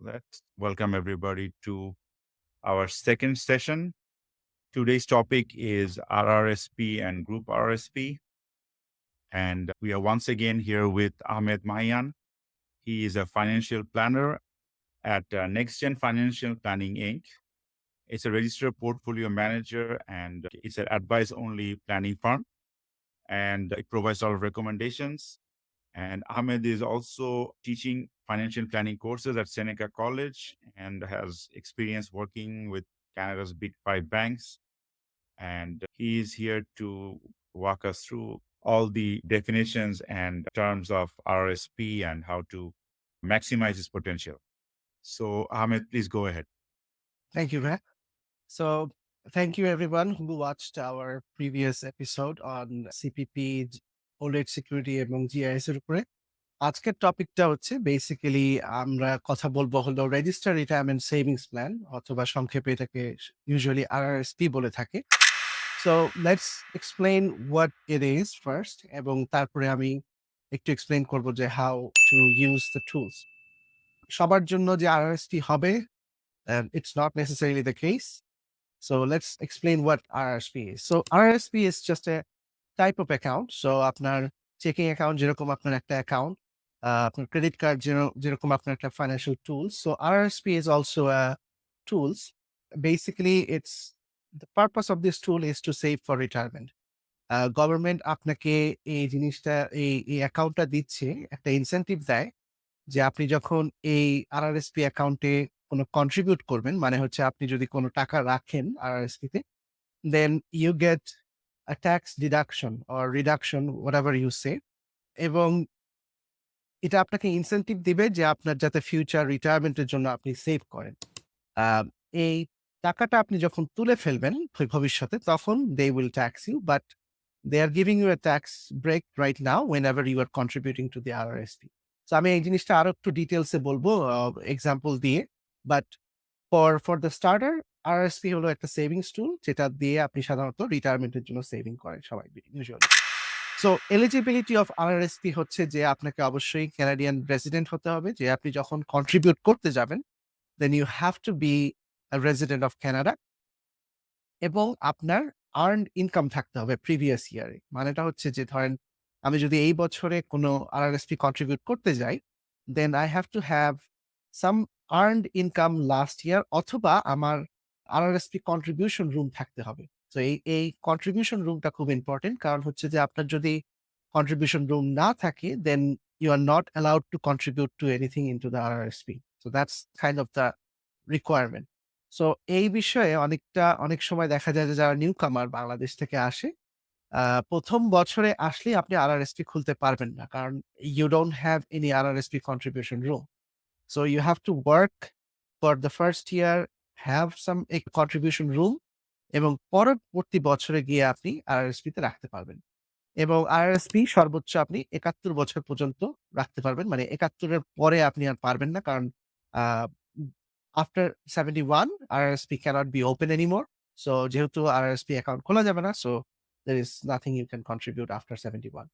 Let's welcome everybody to our second session. Today's topic is RRSP and Group RRSP. And we are once again here with Ahmed Mahian. He is a financial planner at NextGen Financial Planning Inc. It's a registered portfolio manager and it's an advice-only planning firm. And it provides a lot of recommendations. And Ahmed is also teaching financial planning courses at Seneca College and has experience working with Canada's big five banks. And he is here to walk us through all the definitions and terms of RSP and how to maximize its potential. So, Ahmed, please go ahead. Thank you, Rhett. So, thank you everyone who watched our previous episode on CPP, old age security এবং GIS এর উপরে। আজকের টপিকটা হচ্ছে basically আমরা কথা বলবো হলো রেজিস্টার রিটায়ারমেন্ট সেভিংস প্ল্যান অথবা সংক্ষেপে এটাকে ইউজুয়ালি আরআরএসপি বলে থাকে। So let's explain what it is first এবং তারপরে আমি একটু এক্সপ্লেইন করব যে how to use the tools. সবার জন্য যে আরআরএসপি হবে, it's not necessarily the case. So let's explain what RRSP is. So RRSP is just a type of account. So আপনার চেকিং অ্যাকাউন্ট যেরকম আপনার একটা অ্যাকাউন্ট, আপনার ক্রেডিট কার্ড যেরকম আপনার একটা financial tools. So RRSP is also a tools. Basically, it's the purpose of this tool is to save for retirement. Government আপনাকে এই জিনিসটা এই অ্যাকাউন্টটা দিচ্ছে, একটা ইনসেনটিভ দেয় যে আপনি যখন এই আরআরএসপি অ্যাকাউন্টে কোনো কন্ট্রিবিউট করবেন, মানে হচ্ছে আপনি যদি কোনো টাকা রাখেন আরআরএসপি তে, then you get a tax deduction or reduction, whatever you say. এবং এটা আপনাকে ইনসেনটিভ দিবে যে আপনার যাতে ফিউচার রিটায়ারমেন্টের জন্য আপনি সেভ করেন। আ এই টাকাটা আপনি যখন তুলে ফেলবেন ভবিষ্যতে, তখন they will tax you, but they are giving you a tax break right now whenever you are contributing to the RRSP. So আমি এই জিনিসটা আরো একটু ডিটেইলসে বলবো এক্সাম্পল দিয়ে। বাট ফর দ্য স্টার্টার, আরআরএসপি হলো একটা সেভিংস টুল যেটা দিয়ে আপনি সাধারণত রিটায়ারমেন্টের জন্য সেভিং করেন সবাই usually. So eligibility of RRSP হচ্ছে যে আপনাকে অবশ্যই কানাডিয়ান রেসিডেন্ট হতে হবে, যে আপনি যখন কন্ট্রিবিউট করতে যাবেন then you have to be a resident of Canada এবং আপনার আর্নড ইনকাম থাকতে হবে প্রিভিয়াস ইয়ারে। মানেটা হচ্ছে যে ধরেন আমি যদি এই বছরে কোনো আরআরএসপি কন্ট্রিবিউট করতে যাই, then I have to have some earned income last year, অথবা আমার আরআরএসপি কন্ট্রিবিউশন রুম থাকতে হবে। তো এই কন্ট্রিবিউশন রুমটা খুব ইম্পর্টেন্ট, কারণ হচ্ছে যে আপনার যদি কন্ট্রিবিউশন রুম না থাকে, then you are not allowed to contribute to anything into the RRSP. So that's kind of the requirement. So এই বিষয়ে অনেক সময় দেখা যায় যে যারা নিউ কামার বাংলাদেশ থেকে আসে, ১ম বছরে আসলেই আপনি আরআরএসপি খুলতে পারবেন না। কারণ you don't have any RRSP contribution room. So you have to work for the first year, have some a contribution room, এবং পরবর্তী বছরে গিয়ে আপনি আরআরএসপি তে রাখতে পারবেন। এবং আরআরএসপি সর্বোচ্চ আপনি ৭১ বছর পর্যন্ত রাখতে পারবেন। মানে ৭১ এর পরে আপনি আর পারবেন না। কারণ uh after 71 RRSP can't be open anymore. So যেহেতু আরআরএসপি অ্যাকাউন্ট খোলা যাবে না, so there is nothing you can contribute after 71.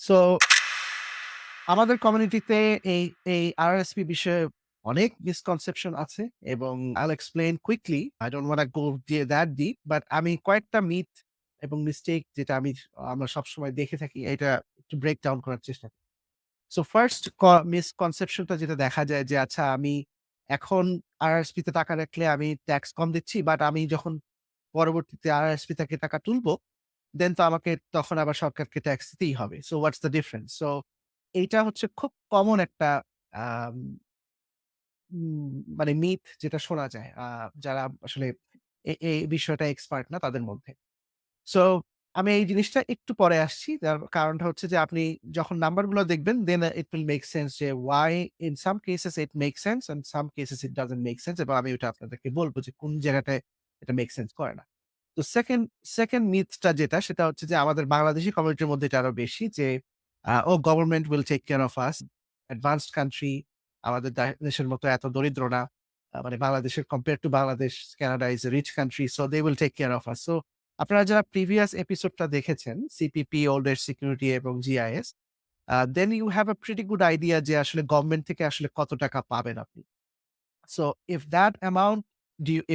So আমাদের কমিউনিটিতে এই এই আরআরএসপি বিষয়ে অনেক মিসকনসেপশন আছে এবং I'll explain quickly. I don't wanna go that deep, but আমি কয়েকটা মিথ এবং মিস্টেক যেটা আমরা সবসময় দেখে থাকি, এটা একটু ব্রেক ডাউন করার চেষ্টা করি। সো ফার্স্ট মিসকনসেপশনটা যেটা দেখা যায় যে, আচ্ছা আমি এখন আরআরএসপি তে টাকা রাখলে আমি ট্যাক্স কম দিচ্ছি, বাট আমি যখন পরবর্তীতে আরআরএসপি থেকে টাকা তুলবো, দেন তো আমাকে তখন আবার সরকারকে ট্যাক্স দিতেই হবে। So what's the difference? So এইটা হচ্ছে খুব কমন একটা আম মানে মিথ যেটা শোনা যায় যারা আসলে এই বিষয়টা এক্সপার্ট না তাদের মধ্যে। সো আমি এই জিনিসটা একটু পরে আসছি। যার কারণটা হচ্ছে যে আপনি যখন নাম্বারগুলো দেখবেন, দেন ইট উইল মেক সেন্স যে why in some cases it makes sense and some cases it doesn't make sense, এবং আমি ওটা আপনাদেরকে বলব যে কোন জায়গাটায় এটা মেক সেন্স করে না। তো সেকেন্ড মিথটা যেটা, সেটা হচ্ছে যে আমাদের বাংলাদেশী কমিউনিটির মধ্যে এটা আরো বেশি যে government will take care of us. Advanced country, আমাদের দেশের মতো এত দরিদ্র না। মানে বাংলাদেশের compare to Bangladesh, Canada is a rich country, so they will take care of us. So আপনারা যারা প্রিভিয়াস এপিসোডটা দেখেছেন, সিপিপি, ওল্ড এজ সিকিউরিটি এবং GIS, then you have a pretty good idea যে আসলে গভর্নমেন্ট থেকে আসলে কত টাকা পাবেন আপনি। So if that amount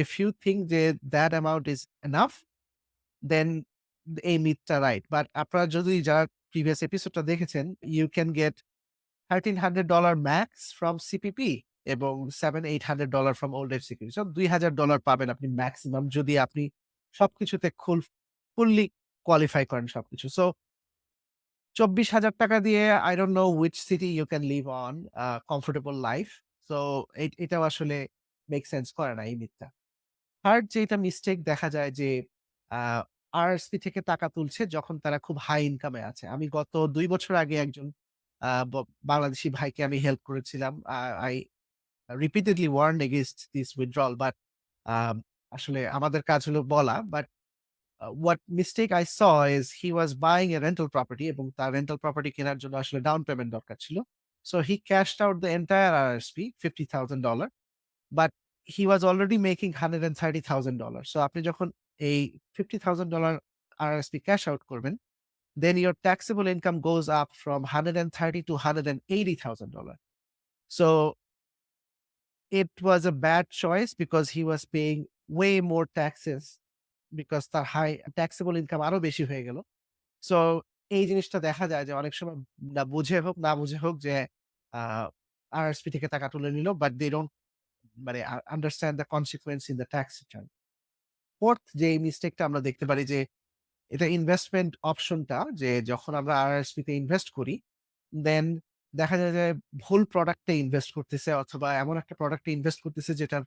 if you think that amount is enough, then এই মিথটা রাইট। বাট আপনারা যদি যারা প্রিভিয়াস এপিসোডটা দেখেছেন, you can get $1,300 max from CPP এবং $700-800 from old age security। So $2,000 পাবেন আপনি ম্যাক্সিমাম যদি আপনি সবকিছুতে ফুললি কোয়ালিফাই করেন সবকিছু। সো ৳24,000 দিয়ে I don't know which city you can live on comfortable life. So এটাও আসলে মেক সেন্স করে না এই মিথটা। থার্ড যেটা মিস্টেক দেখা যায় যে আ আরএসপি থেকে টাকা তুলছে যখন তারা খুব হাই ইনকামে আছে। আমি গত ২ বছর আগে একজন আ ব বাংলাদেশী ভাইকে আমি হেল্প করেছিলাম। I repeatedly warned against this withdrawal, but আম আসলে আমাদের কাজ হলো বলা। But what mistake I saw is he was buying a rental property এবং তার রেন্টাল প্রপার্টি কেনার জন্য আসলে ডাউন পেমেন্ট দরকার ছিল। So he cashed out the entire RRSP, $50,000, but he was already making $130,000. So আপনি যখন এই $50,000 RRSP ক্যাশ আউট করবেন, then your taxable income goes up from 130 to $180,000. So it was a bad choice because he was paying way more taxes because তার high taxable income আরো বেশি হয়ে গেল। So এই জিনিসটা দেখা যায় যে অনেক সময় না বুঝে হোক, না বুঝে হোক যে আ আরএসপি থেকে টাকা তুলে নিল, বাট they don't মানে understand the consequence in the tax return. Fourth যে এই মিস্টেকটা আমরা দেখতে পারি যে এটা ইনভেস্টমেন্ট অপশনটা যে যখন আমরা আরআরএসপি তে ইনভেস্ট করি, দেন দেখা যায় যে ভুল প্রোডাক্টে ইনভেস্ট করতেছে অথবা এমন একটা প্রোডাক্টে ইনভেস্ট করতেছে যেটার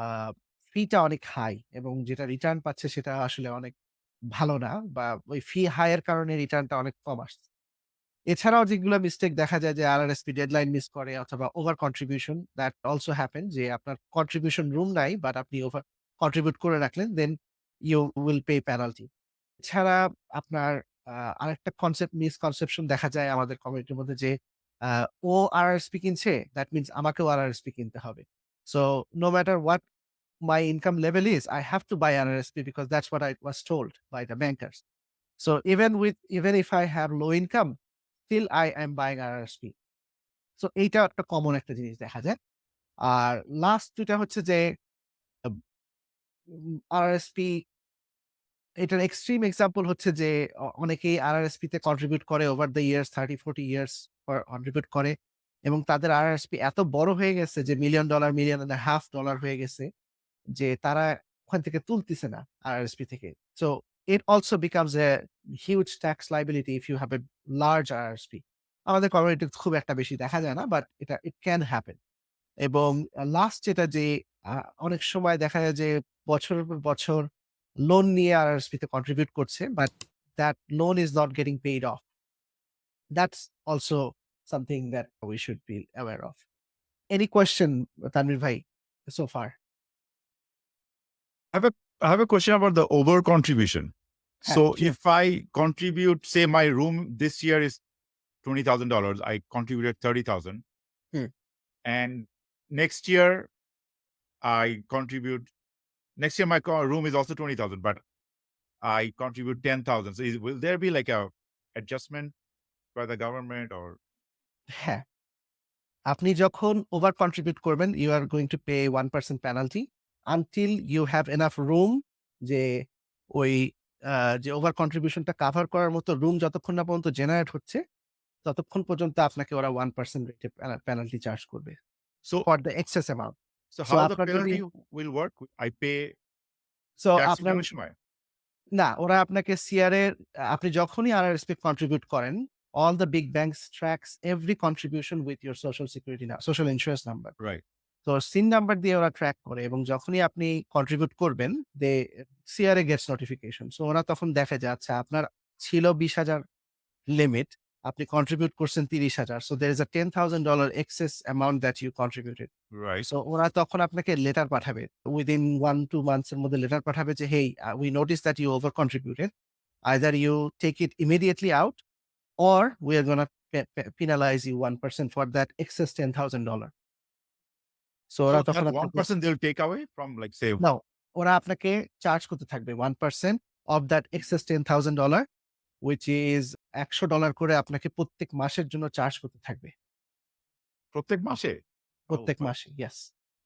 আ ফিটা অনেক হাই এবং যেটা রিটার্ন পাচ্ছে সেটা আসলে অনেক ভালো না বা ওই ফি হাই এর কারণে রিটার্নটা অনেক কম আসছে। এছাড়াও যেগুলা মিস্টেক দেখা যায় যে আরআরএসপি ডেডলাইন মিস করে অথবা over contribution that also happen যে আপনার কন্ট্রিবিউশন রুম নাই বাট আপনি ওভার কন্ট্রিবিউট করে রাখলেন then you will pay penalty. এছাড়া আপনার আ আরেকটা মিসকনসেপশন দেখা যায় আমাদের কমিউনিটির মধ্যে যে আ ও আরআরএসপি কিনছে দ্যাট মিনস আমাকেও আরআরএসপি কিনতে হবে। So no matter what my income level is, I have to buy RRSP because that's what I was told by the bankers. So even if I have low income, still I am buying RRSP. So এইটা একটা common একটা জিনিস দেখা যায়। আর last ২ টা হচ্ছে যে আব RRSP এটার এক্সট্রিম এক্সাম্পল হচ্ছে যে অনেকেই আরআরএসপি তে কন্ট্রিবিউট করে over the years 30-40 years contribute করে এবং তাদের আরআরএসপি এত বড় হয়ে গেছে যে $1,000,000, $1,500,000 হয়ে গেছে যে তারা ওখান থেকে তুলতেছে না আরআরএসপি থেকে। So it also becomes a huge tax liability if you have a large RRSP. আমাদের কমিউনিটিতে খুব একটা বেশি দেখা যায় না, বাট ইট ক্যান হ্যাপেন। এবং লাস্ট যেটা যে আ অনেক সময় দেখা যায় যে বছরের পর বছর লোন নিয়ে আরআরএসপি তে কন্ট্রিবিউট করছে, but that loan is not getting paid off. That's also something that we should be aware of. Any question Tanvir ভাই so far? I have a question about the over contribution. হ্যাঁ, So if I contribute, say my room this year is $20,000, I contributed 30,000, Hmm. and next year I contribute. Next year my room is also 20,000, but I contribute 10,000. So will there be like a adjustment by the government or? হ্যাঁ, আপনি যখন over contribute করবেন, you are going to pay 1% penalty until you have enough room যে ওই আ যে over কন্ট্রিবিউশনটা cover করার মতো room যতক্ষণ না পর্যন্ত জেনারেট হচ্ছে, ততক্ষণ পর্যন্ত আপনাকে ওরা 1% রেটে পেনাল্টি চার্জ করবে So for the excess amount. so so how the আপনার যদি penalty will work? I pay so tax আপনার অনেক সময়? না, ওরা আপনাকে সিআর এর আপনি যখনই আরআরএসপি কন্ট্রিবিউট করেন, all the big banks tracks every contribution with your social insurance number. Right. তো সিন নাম্বার দিয়ে ওরা ট্র্যাক করে এবং যখনই আপনি কন্ট্রিবিউট করবেন, সিআরএ গেটস নোটিফিকেশন। সো ওরা তখন দেখে যে আচ্ছা আপনার ছিল 20,000 লিমিট, আপনি কন্ট্রিবিউট করছেন 30,000। So there is a $10,000 excess amount that you contributed. Right. So ওরা তখন আপনাকে লেটার পাঠাবে। উইদিন 1-2 মান্থস এর মধ্যে লেটার পাঠাবে যে, "হেই, we noticed that you over contributed. Either you take it immediately out or we are gonna penalize you 1% for that excess $10,000." So So ওরা that তখন আপনাকে 1% they'll take away from, like, say, নাও, ওরা আপনাকে charge করতে থাকবে 1% of that excess $10,000 which is $100 করে আপনাকে প্রত্যেক মাসের জন্য চার্জ করতে থাকবে। প্রত্যেক মাসে? Oh, প্রত্যেক wow. মাসে, yes.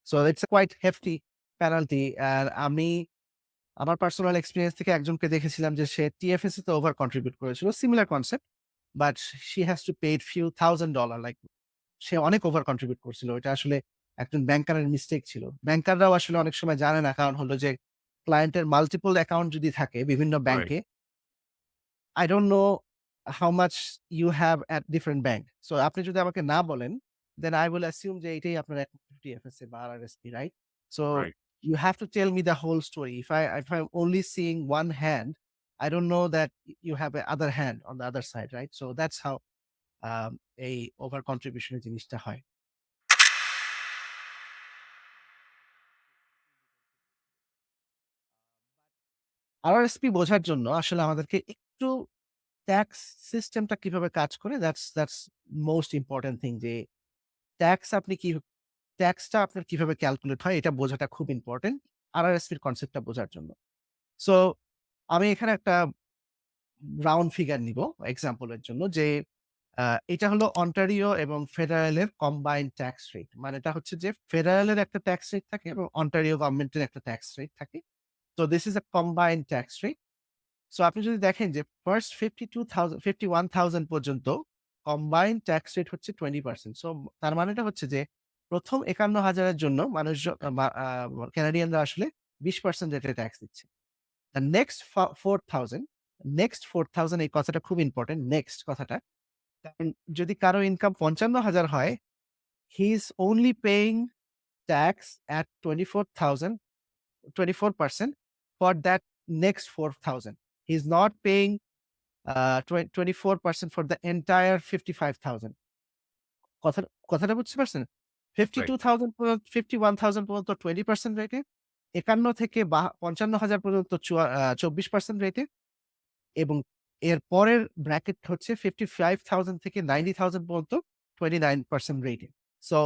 So it's a quite hefty penalty আর আমি আমার পার্সোনাল এক্সপেরিয়েন্স থেকে একজনকে দেখেছিলাম যে সে TFS তে ওভার কন্ট্রিবিউট করেছিল। Similar concept, but she has to pay few thousand dollar like সে অনেক ওভার কন্ট্রিবিউট করছিল। এটা আসলে একজন ব্যাংকারের মিস্টেক ছিল। ব্যাংকাররাও আসলে অনেক সময় জানে না। কারণ হলো যে ক্লায়েন্টের মাল্টিপল অ্যাকাউন্ট যদি থাকে বিভিন্ন Right. ব্যাংকে, I don't know how much you have at different bank. So আপনি যদি আমাকে না বলেন, then I will assume যে এটাই আপনার একমাত্র TFSA বা RRSP, right? So Right. you have to tell me the whole story. If I'm only seeing one hand, I don't know that you have a other hand on the other side, right? So that's how এই over contribution এর জিনিসটা হয়। RRSP বোঝার জন্য আসলে আমাদেরকে একটু tax সিস্টেমটা কিভাবে কাজ করে that's মোস্ট ইম্পোর্টেন্ট থিং যে ট্যাক্স আপনি কি ট্যাক্সটা আপনার কিভাবে ক্যালকুলেট হয় এটা বোঝাটা খুব ইম্পোর্টেন্ট আরআরএসপির কনসেপ্টটা বোঝার জন্য। সো আমি এখানে একটা রাউন্ড ফিগার নিব এক্সাম্পল এর জন্য যে এটা হলো অন্টারিও এবং ফেডারেলের কম্বাইন্ড ট্যাক্স রেট। মানে এটা হচ্ছে যে ফেডারেলের একটা ট্যাক্স রেট থাকে এবং অন্টারিও গভর্নমেন্টের একটা ট্যাক্স রেট থাকে। তো this is a combined tax rate. So আপনি যদি দেখেন যে ফার্স্ট 51,000 পর্যন্ত কম্বাইন্ড ট্যাক্স রেট হচ্ছে 20%। সো তার মানেটা হচ্ছে যে প্রথম ৫১,০০০ এর জন্য মানুষজন কানাডিয়ানরা আসলে 20% রেটে ট্যাক্স দিচ্ছে। দ্যা নেক্সট 4,000 এই কথাটা খুব ইম্পোর্টেন্ট নেক্সট কথাটা। কারণ যদি কারো ইনকাম ৫৫,০০০ হয়, he is only paying tax at 24% for that next 4,000. He's not paying 24% for the entire 55,000. কথাটা বুঝতে পারছেন? Right. 52,000 পর্যন্ত 51,000 পর্যন্ত 20% রেটে, ৫১ থেকে ৫৫,০০০ পর্যন্ত ২৪% রেটে এবং এর পরের ব্র্যাকেট হচ্ছে 55,000 থেকে 90,000 পর্যন্ত 29% রেটে। So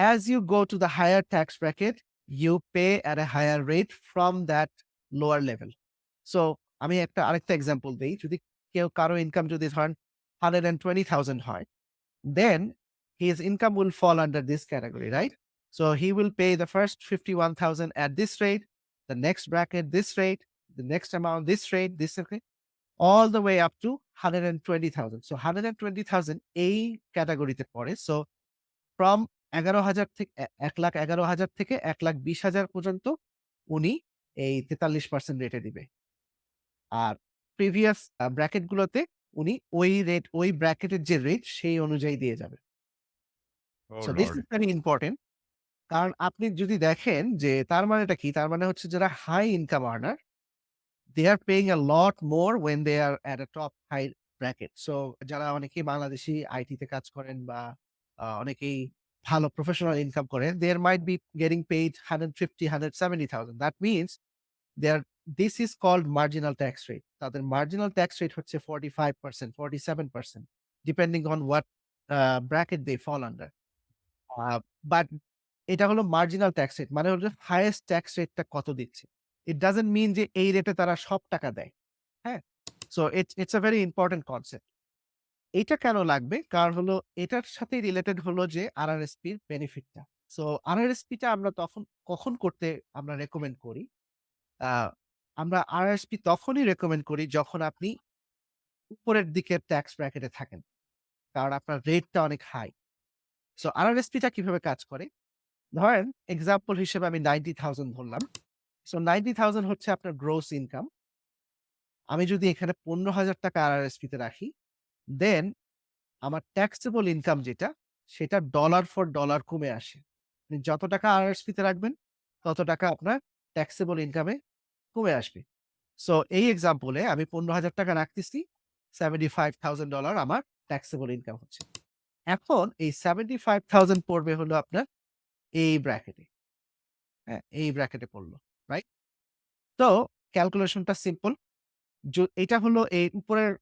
as you go to the higher tax bracket, you pay at a higher rate from that lower level. So আমি আরেকটা এক্সাম্পল দেই। যদি কারো ইনকাম যদি ধরেন 120,000 হয়, then his income will fall under this category, right? So he will pay the first 51,000 at this rate, the next bracket this rate, the next amount this rate, this rate, all the way up to 120,000. So 120,000 এই ক্যাটেগরিতে পড়ে। So from ১১,০০০ থেকে ১,১১,০০০ থেকে ১,২০,০০০ পর্যন্ত উনি এই ৪৩% রেটে দিবে। আর previous bracket গুলোতে উনি ওই ব্র্যাকেটের যে রেট সেই অনুযায়ী দিয়ে যাবে। Oh, so this Lord. Is very important. কারণ আপনি যদি দেখেন যে তার মানেটা কি? তার মানে হচ্ছে যারা high income earner they are paying a lot more when they are at a top high bracket. So যারা অনেকেই বাংলাদেশী আইটিতে কাজ করেন বা অনেকেই ভালো প্রফেশনাল ইনকাম করেন, they might be getting paid 150, 170,000. That means their this is called marginal tax rate. তাদের marginal tax rate হচ্ছে 45%, 47% depending on what bracket they fall under. But এটা হলো মার্জিনাল ট্যাক্স রেট। মানে হলো হাইয়েস্ট ট্যাক্স রেটটা কত দিচ্ছে। ইট ডাজন্ট মিন যে এই রেটে তারা সব টাকা দেয়। হ্যাঁ? So it's a very important concept. এইটা কেন লাগবে? কারণ হলো এটার সাথেই রিলেটেড হলো যে আরআরএসপির বেনিফিটটা। সো আরআরএসপিটা আমরা কখন করতে আমরা রেকমেন্ড করি? আ আমরা আরআরএসপি তখনই রেকমেন্ড করি যখন আপনি উপরের দিকের ট্যাক্স ব্র্যাকেটে থাকেন। কারণ আপনার রেটটা অনেক হাই। সো আরআরএসপিটা কিভাবে কাজ করে? ধরেন এক্সাম্পল হিসেবে আমি 90,000 ধরলাম। সো 90,000 হচ্ছে আপনার গ্রোস ইনকাম। আমি যদি এখানে ৳১৫,০০০ আরআরএসপি তে রাখি, দেন আমার ট্যাক্সেবল ইনকাম যেটা, সেটা ডলার ফর ডলার কমে আসে। আপনি যত টাকা আরআরএসপি তে রাখবেন, তত টাকা আপনার ট্যাক্সেবল ইনকামে কমে আসবে। সো এই এক্সাম্পলে আমি ৳১৫,০০০ রাখতেছি, $75,000 আমার ট্যাক্সেবল ইনকাম হচ্ছে। এখন এই 75,000 পড়বে হলো আপনার এই ব্র্যাকেটে। হ্যাঁ? এই ব্র্যাকেটে পড়ল। রাইট? তো ক্যালকুলেশনটা সিম্পল। এটা হলো এই উপরের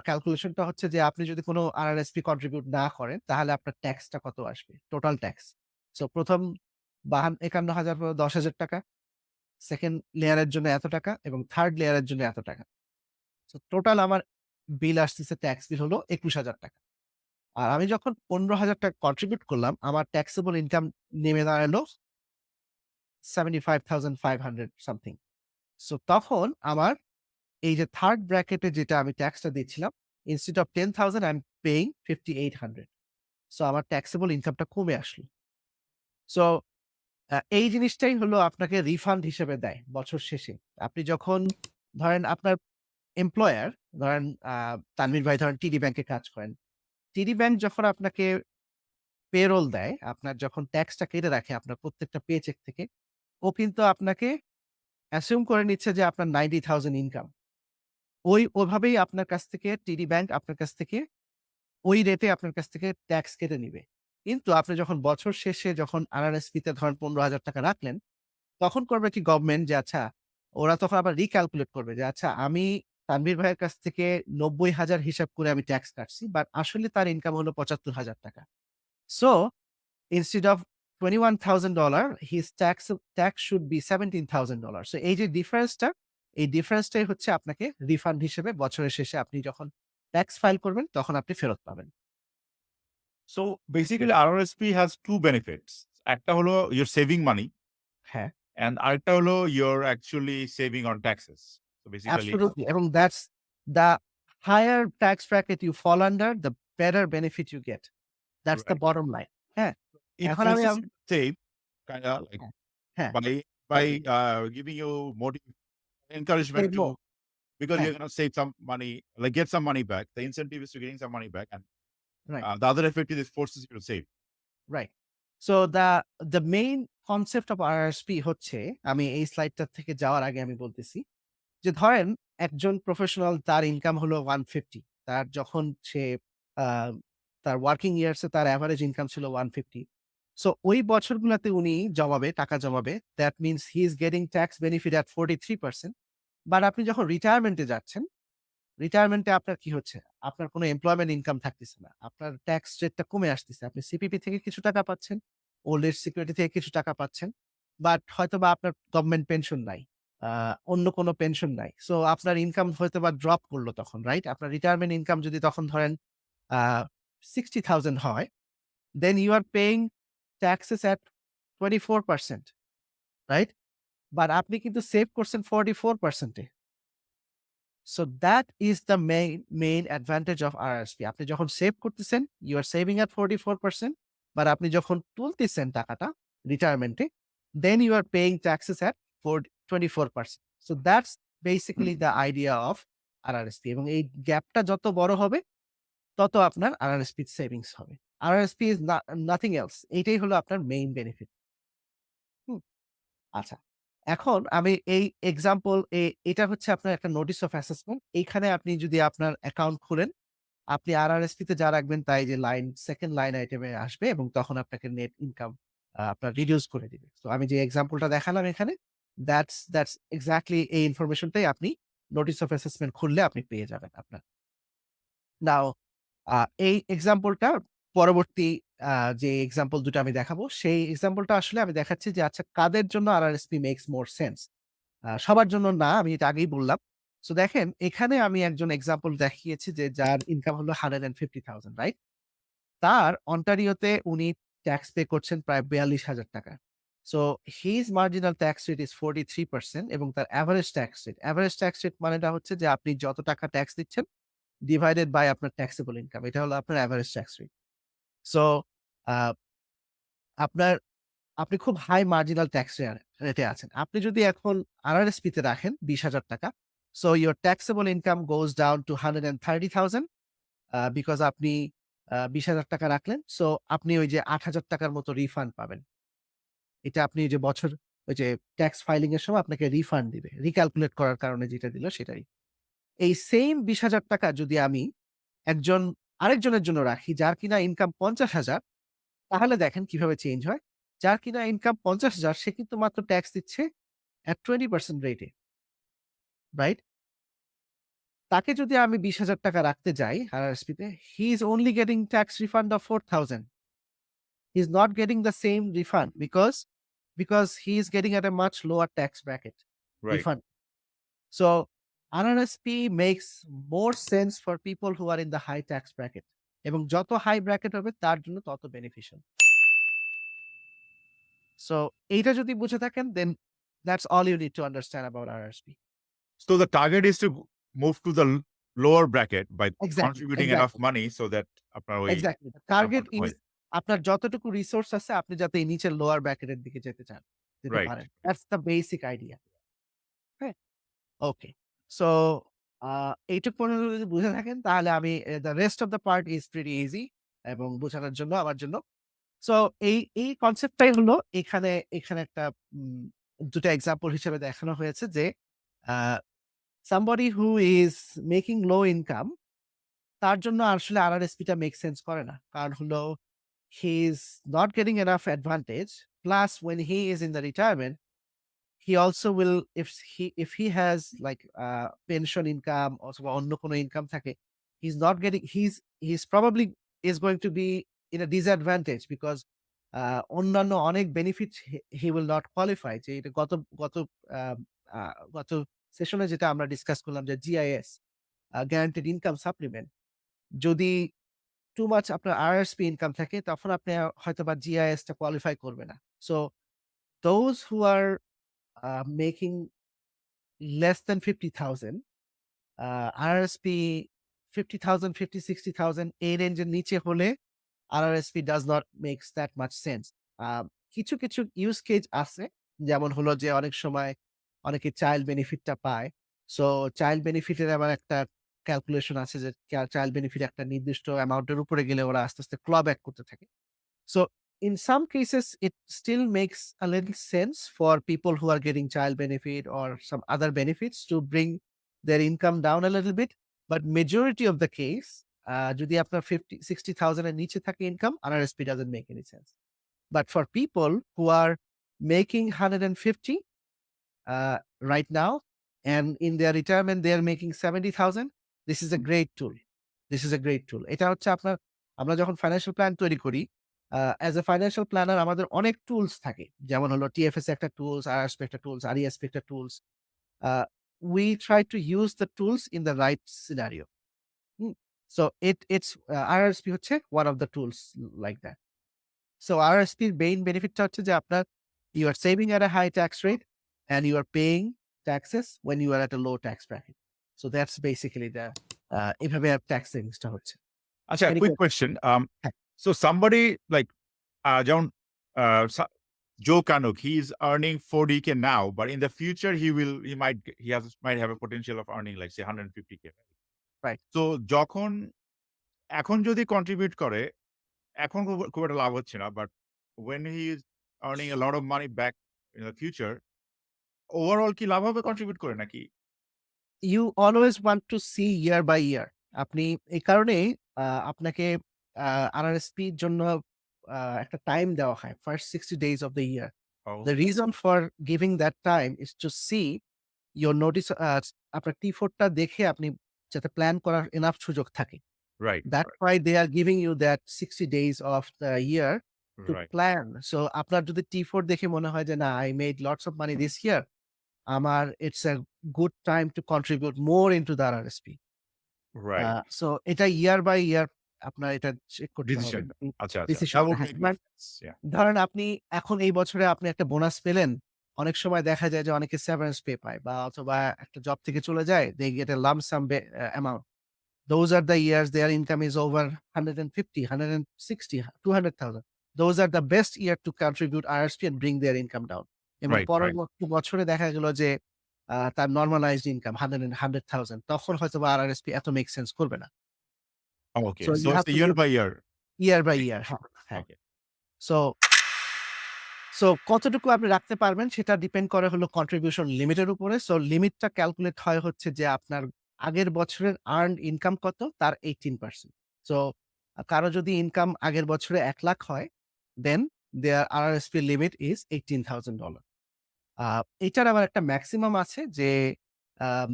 ক্যালকুলেশনটা হচ্ছে যে আপনি যদি কোন আরআরএসপি কন্ট্রিবিউট না করেন তাহলে আপনার ট্যাক্সটা কত আসবে? Total tax. সো ১ম ৫১,০০০ পর ৳১০,০০০, সেকেন্ড লেয়ারের জন্য এত টাকা এবং থার্ড লেয়ারের জন্য এত টাকা। সো টোটাল আমার বিল আসতেছে ট্যাক্স বিল হলো ৳২১,০০০। আর আমি যখন ৳১৫,০০০ কন্ট্রিবিউট করলাম, আমার ট্যাক্সেবল ইনকাম নেমে দাঁড়ালো 75,500 সামথিং। সো তখন আমার এই যে 3rd ব্র্যাকেটে যেটা আমি ট্যাক্সটা দিচ্ছিলাম, instead of 10,000 I am paying 5,800. So আমার ট্যাক্সেবল ইনকামটা কমে আসলো। সো এই জিনিসটাই হলো আপনাকে রিফান্ড হিসেবে দেয় বছর শেষে। আপনি যখন ধরেন আপনার এমপ্লয়ার ধরেন তানভীর ভাই ধরেন টিডি ব্যাংকে কাজ করেন। টিডি ব্যাংক যখন আপনাকে পেরোল দেয়, আপনার যখন ট্যাক্সটা কেটে রাখে আপনার প্রত্যেকটা পেচেক থেকে, ও কিন্তু আপনাকে অ্যাসিউম করে নিচ্ছে যে আপনার 90,000 ইনকাম। ওভাবেই আপনার কাছ থেকে টিডি ব্যাংক আপনার কাছ থেকে ওই রেটে আপনার কাছ থেকে ট্যাক্স কেটে নিবে। কিন্তু আপনি যখন বছর শেষে যখন আরআরএসপি তে ধরেন ৳১৫,০০০ রাখলেন, তখন করবে কি গভর্নমেন্ট যে আচ্ছা, ওরা তখন আবার রিক্যালকুলেট করবে যে আচ্ছা আমি তানভীর ভাইয়ের কাছ থেকে ৯০,০০০ হিসাব করে আমি ট্যাক্স কাটছি। বাট আসলে তার ইনকাম হলো ৳৭৫,০০০। So instead of $21,000 his tax should be $17,000. So এই যে ডিফারেন্সটা, এই ডিফারেন্সটাই হচ্ছে আপনাকে রিফান্ড হিসেবে বছরের শেষে আপনি যখন ট্যাক্স ফাইল করবেন তখন আপনি ফেরত পাবেন। So basically, RRSP has two benefits. একটা হলো you're saving money, হ্যাঁ, and আরেকটা হলো you're actually saving on taxes. So basically, absolutely এবং that's the higher tax bracket you fall under, the better benefit you get. That's the right. Bottom line. হ্যাঁ, It এখন আমি forces you to save, kind of like হ্যাঁ, হ্যাঁ, by giving you motive, encouragement save to more. because হ্যাঁ, you're gonna save some money, like get some money back. The incentive is to getting some money back, and right. the other effect is it forces you to save. Right. So the main concept of RRSP হচ্ছে, আমি এই স্লাইডটা থেকে যাওয়ার আগে আমি বলতেছি যে ধরেন একজন প্রফেশনাল তার ইনকাম হলো 150, তার যখন সে আ তার ওয়ার্কিং ইয়ার্স এ তার এভারেজ ইনকাম ছিল 150। সো ওই বছরগুলাতে উনি জমাবে, টাকা জমাবে। That means he is getting tax benefit at 43%। বাট আপনি যখন রিটায়ারমেন্ট এ যাচ্ছেন, রিটায়ারমেন্টে আপনার কি হচ্ছে? আপনার কোন এমপ্লয়মেন্ট ইনকাম থাকতেছে না। আপনার ট্যাক্স রেটটা কমে আসতেছে। আপনি সিপিপি থেকে কিছু টাকা পাচ্ছেন, ওল্ড এজ সিকিউরিটি থেকে কিছু টাকা পাচ্ছেন। বাট হয়তোবা আপনার গভর্নমেন্ট পেনশন নাই। আ অন্য কোন পেনশন নাই। সো আপনার ইনকাম হয়তোবা ড্রপ করল তখন, রাইট? আপনার রিটায়ারমেন্ট ইনকাম যদি তখন ধরেন আ 60,000 হয়, then you are paying taxes at 24%, right? But আপনি কিন্তু সেভ করছেন 44% এ। So that is the main advantage of RRSP. আপনি যখন সেভ করতেছেন, you are saving at 44%, but আপনি যখন তুলতেছেন টাকাটা রিটায়ারমেন্টে, then you are paying taxes at 24%। So that's basically the idea of RRSP এবং এই গ্যাপটা যত বড় হবে, তত আপনার আরআরএসপি সেভিংস হবে। আরআরএসপি ইস নাথিং এলস। এইটাই হলো আপনার মেইন বেনিফিট। হুম? আচ্ছা। এখন আমি এই এক্সাম্পল এটা হচ্ছে আপনার একটা নোটিস অফ অ্যাসেসমেন্ট। এইখানে আপনি যদি আপনার অ্যাকাউন্ট খুলেন, আপনি আরআরএসপি তে যা রাখবেন তাই যে লাইন 2nd লাইন আইটেমে আসবে এবং তখন আপনাকে নেট ইনকাম আপনার রিডিউস করে দিবে। সো আমি যে এক্সাম্পলটা দেখালাম এখানে, দ্যাটস এক্সাক্টলি এই ইনফরমেশনটাই আপনি নোটিস অফ অ্যাসেসমেন্ট খুললে আপনি পেয়ে যাবেন আপনার। নাও আ এই এক্সাম্পলটা পরবর্তী আ যে এক্সাম্পল ২ টা আমি দেখাবো, সেই এক্সাম্পলটা আসলে আমি দেখাচ্ছি যে আচ্ছা কাদের জন্য আরআরএসপি মেক্স মোর সেন্স। সবার জন্য না, আমি এটা আগেই বললাম। সো দেখেন এখানে আমি একজন এক্সাম্পল দেখিয়েছি যে যার ইনকাম হলো 150,000, রাইট? তার অন্টারিওতে উনি ট্যাক্স পে করছেন প্রায় ৳৪২,০০০। So his marginal tax rate is 43% এবং তার এভারেজ ট্যাক্স রেট মানেটা হচ্ছে যে আপনি যত টাকা ট্যাক্স দিচ্ছেন ডিভাইডেড বাই আপনার ট্যাক্সেবল ইনকাম। এটা হলো আপনার এভারেজ ট্যাক্স রেট। সো আ আপনার আপনি খুব হাই মার্জিনাল ট্যাক্স রেটে আছেন। আপনি যদি এখন আরআরএসপি তে রাখেন ৳২০,০০০, so your taxable income goes down to 130,000 because আপনি ৳২০,০০০ রাখলেন। সো আপনি ওই যে ৳৮,০০০ র মতো রিফান্ড পাবেন। এটা আপনি ওই যে বছর ওই যে ট্যাক্স ফাইলিং এর সময় আপনাকে রিফান্ড দিবে। রিক্যালকুলেট করার কারণে যেটা দিল সেটাই। এই সেইম ৳২০,০০০ যদি আমি একজন আরেকজনের জন্য রাখি যার কিনা ইনকাম ৫০,০০০, তাহলে দেখেন কিভাবে চেঞ্জ হয়। যার কিনা ইনকাম ৫০,০০০ সে কিন্তু মাত্র ট্যাক্স দিচ্ছে at 20% রেটে, রাইট? তাকে যদি আমি ৳২০,০০০ রাখতে যাই আরআরএসপি তে, হি ইস only getting tax refund of 4,000. He is not getting the same refund because he is getting at a much lower tax bracket Right. refund. So RRSP makes more sense for people who are in the high tax bracket. এবং যত high bracket হবে তার জন্য তত beneficial. So এইটা যদি বুঝে থাকেন then that's all you need to understand about RRSP. So the target is to move to the lower bracket by Exactly, contributing enough exactly, money so that আপনার ওই exactly. The target amount is হয়। আপনার যতটুকু resource আছে আপনি যাতে এই নিচের লোয়ার ব্র্যাকেট এর দিকে যেতে Right. পারেন। That's the basic idea. হ্যাঁ? ওকে। সো এইটুক পর্যন্ত যদি বুঝে থাকেন তাহলে আমি the rest of the part is pretty easy এবং বোঝানোর জন্য আমার জন্য। সো এই কনসেপ্টটাই হলো এখানে এখানে একটা উম ২ টা এক্সাম্পল হিসেবে দেখানো হয়েছে যে আ somebody who is making low income তার জন্য আসলে RRSP টা মেক সেন্স করে না। কারণ হলো he is not getting enough advantage plus when he is in the retirement he also will if he has like pension income অথবা অন্য কোনো ইনকাম থাকে he's not getting he's probably is going to be in a disadvantage because অন্যান্য অনেক benefit he will not qualify যে এটা গত আহ, গত সেশনে যেটা আমরা ডিসকাস করলাম যে GIS গ্যারান্টেড ইনকাম সাপ্লিমেন্ট যদি টু মাচ আপনার RRSP ইনকাম থাকে তখন আপনি হয়তোবা GIS টা কোয়ালিফাই করবে না so those who are making less than 50,000 RRSP 50,000, 50, 60,000 এই রেঞ্জের নিচে হলে RRSP does not makes that much sense. কিছু ইউজ কেস আছে। যেমন হলো যে অনেক সময় অনেকে চাইল্ড বেনিফিটটা পায়। সো চাইল্ড বেনিফিটের আবার একটা ক্যালকুলেশন আছে যে চাইল্ড বেনিফিট একটা নির্দিষ্ট অ্যামাউন্টের উপরে গেলে ওরা আস্তে, আস্তে ক্ল ব্যাক করতে থাকে। So in some cases, it still makes a little sense for people who are getting child benefit or some other benefits to bring their income down a little bit. But majority of the case, যদি আপনার 50, 60,000 এর নিচে থাকে income, RRSP doesn't make any sense. But for people who are making 150 right now, and in their retirement they are making 70,000, this is a great tool. This is a great tool. এটা হচ্ছে আপনার আমরা যখন financial plan তৈরি করি, as a financial planner আমাদের অনেক tools থাকে। যেমন হলো TFS একটা টুলস, RRSP একটা টুলস, RESP একটা tools. A we try to use the tools in the right scenario. Hmm? So it's RRSP হচ্ছে one of the tools like that. So RRSP এর মেইন বেনিফিটটা হচ্ছে যে আপনার you are saving at a high tax rate and you are paying taxes when you are at a low tax bracket. So that's basically the এভাবে tax সেভিংসটা হচ্ছে। আচ্ছা, Any quick question? question. হ্যাঁ, So somebody like যেমন Joe Kanuk, he's earning 40K now, but in the future he might have a potential of earning like say 150K. Right. তো যখন এখন যদি contribute করে, এখন খুব একটা লাভ হচ্ছে না। But when he is earning a lot of money back in the future, overall কি লাভ হবে কন্ট্রিবিউট করে নাকি? You always want to see year by year. আপনি এই কারণেই আপনাকে RRSP র জন্য একটা টাইম দেওয়া হয়। First 60 days of the year. Oh, The reason for giving that time is to see your notice আপনার T4 টা দেখে আপনি যাতে প্ল্যান করার এনাফ সুযোগ থাকে। right, That's right, why they are giving you that 60 days of the year to right, plan. So আপনার যদি T4 দেখে মনে হয় যে না I made lots of money this year, আমার it's a good time to contribute more into the RRSP. right. So এটা year by ইয়ার আপনার এটা চেক করতে হবে। ডিসিশন। আচ্ছা, আচ্ছা। That ডিসিশনটা would হ্যাঁ, make more sense. Yeah. ধরেন আপনি এখন এই বছরে আপনি একটা বোনাস পেলেন। অনেক সময় দেখা যায় যে অনেকে সেভারেন্স পে পায় বা অথবা একটা জব থেকে চলে যায়। they get a lump sum amount. Those are the years their income is over 150, 160, 200,000. Those are the best year to contribute RRSP and bring their income down. এবং Right, right. পরবর্তী বছরে দেখা গেল যে তার নরমালাইজড ইনকাম 100,000 তখন হয়তোবা RRSP এত মেক সেন্স করবে না। Okay. So you So it's have a to year look by year. year by year. হ্যাঁ, হ্যাঁ। Okay. সো কতটুকু আপনি রাখতে পারবেন সেটা ডিপেন্ড করে হলো কন্ট্রিবিউশন লিমিটের উপরে। সো লিমিটটা ক্যালকুলেট হয় হচ্ছে যে আপনার আগের বছরের আর্নড ইনকাম কত তার 18%। সো কারো যদি ইনকাম আগের বছরে ১,০০,০০০ হয়, দেন দেয়ার RRSP লিমিট ইস $18,000. এটার আবার একটা ম্যাক্সিমাম আছে যে আম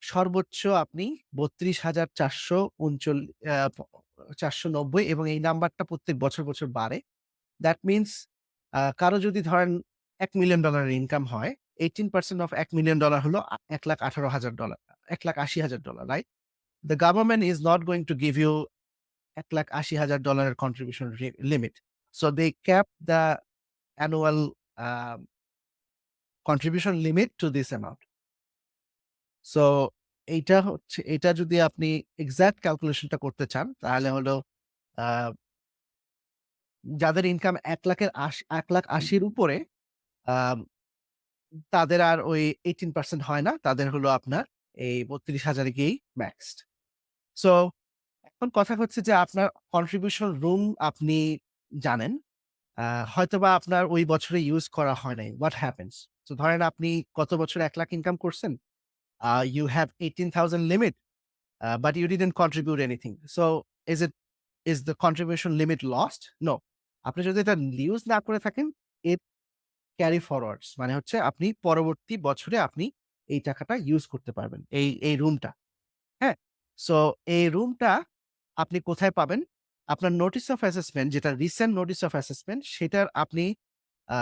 সর্বোচ্চ আপনি ৩২,৪৯৯ এবং এই নাম্বারটা প্রত্যেক বছর বাড়ে। দ্যাট মিনস কারো যদি ধরেন $1,০০,০০০ এর ইনকাম হয়, 18% অফ $1,০০,০০০ হলো $1,18,০০০ $1,80,000, right? The government is not going to give you $1,80,000 contribution limit. So they cap the annual contribution limit to this amount. So এটা যদি আপনি এক্সাক্ট ক্যালকুলেশনটা করতে চান তাহলে হলো আ যাদের ইনকাম ১,৮০,০০০ উপরে আম তাদের আর ওই 18% হয় না। তাদের হলো আপনার এই ৩২,০০০ এ গিয়েই ম্যাক্সড। সো এখন কথা হচ্ছে যে আপনার কন্ট্রিবিউশন রুম আপনি জানেন। আ হয়তোবা আপনার ওই বছরে ইউজ করা হয় নাই। What happens? সো ধরেন আপনি গত বছর ১,০০,০০০ ইনকাম করছেন। You have 18,000 limit, but you didn't contribute anything. So is the contribution limit lost? No. আপনি যদি এটা ইউজ না করে থাকেন, it carry forwards মানে হচ্ছে আপনি পরবর্তী বছরে আপনি এই টাকাটা ইউজ করতে পারবেন। এই রুমটা। হ্যাঁ? সো এই রুমটা আপনি কোথায় পাবেন? আপনার নোটিস অফ অ্যাসেসমেন্ট যেটা রিসেন্ট নোটিস অফ অ্যাসেসমেন্ট সেটার আপনি আ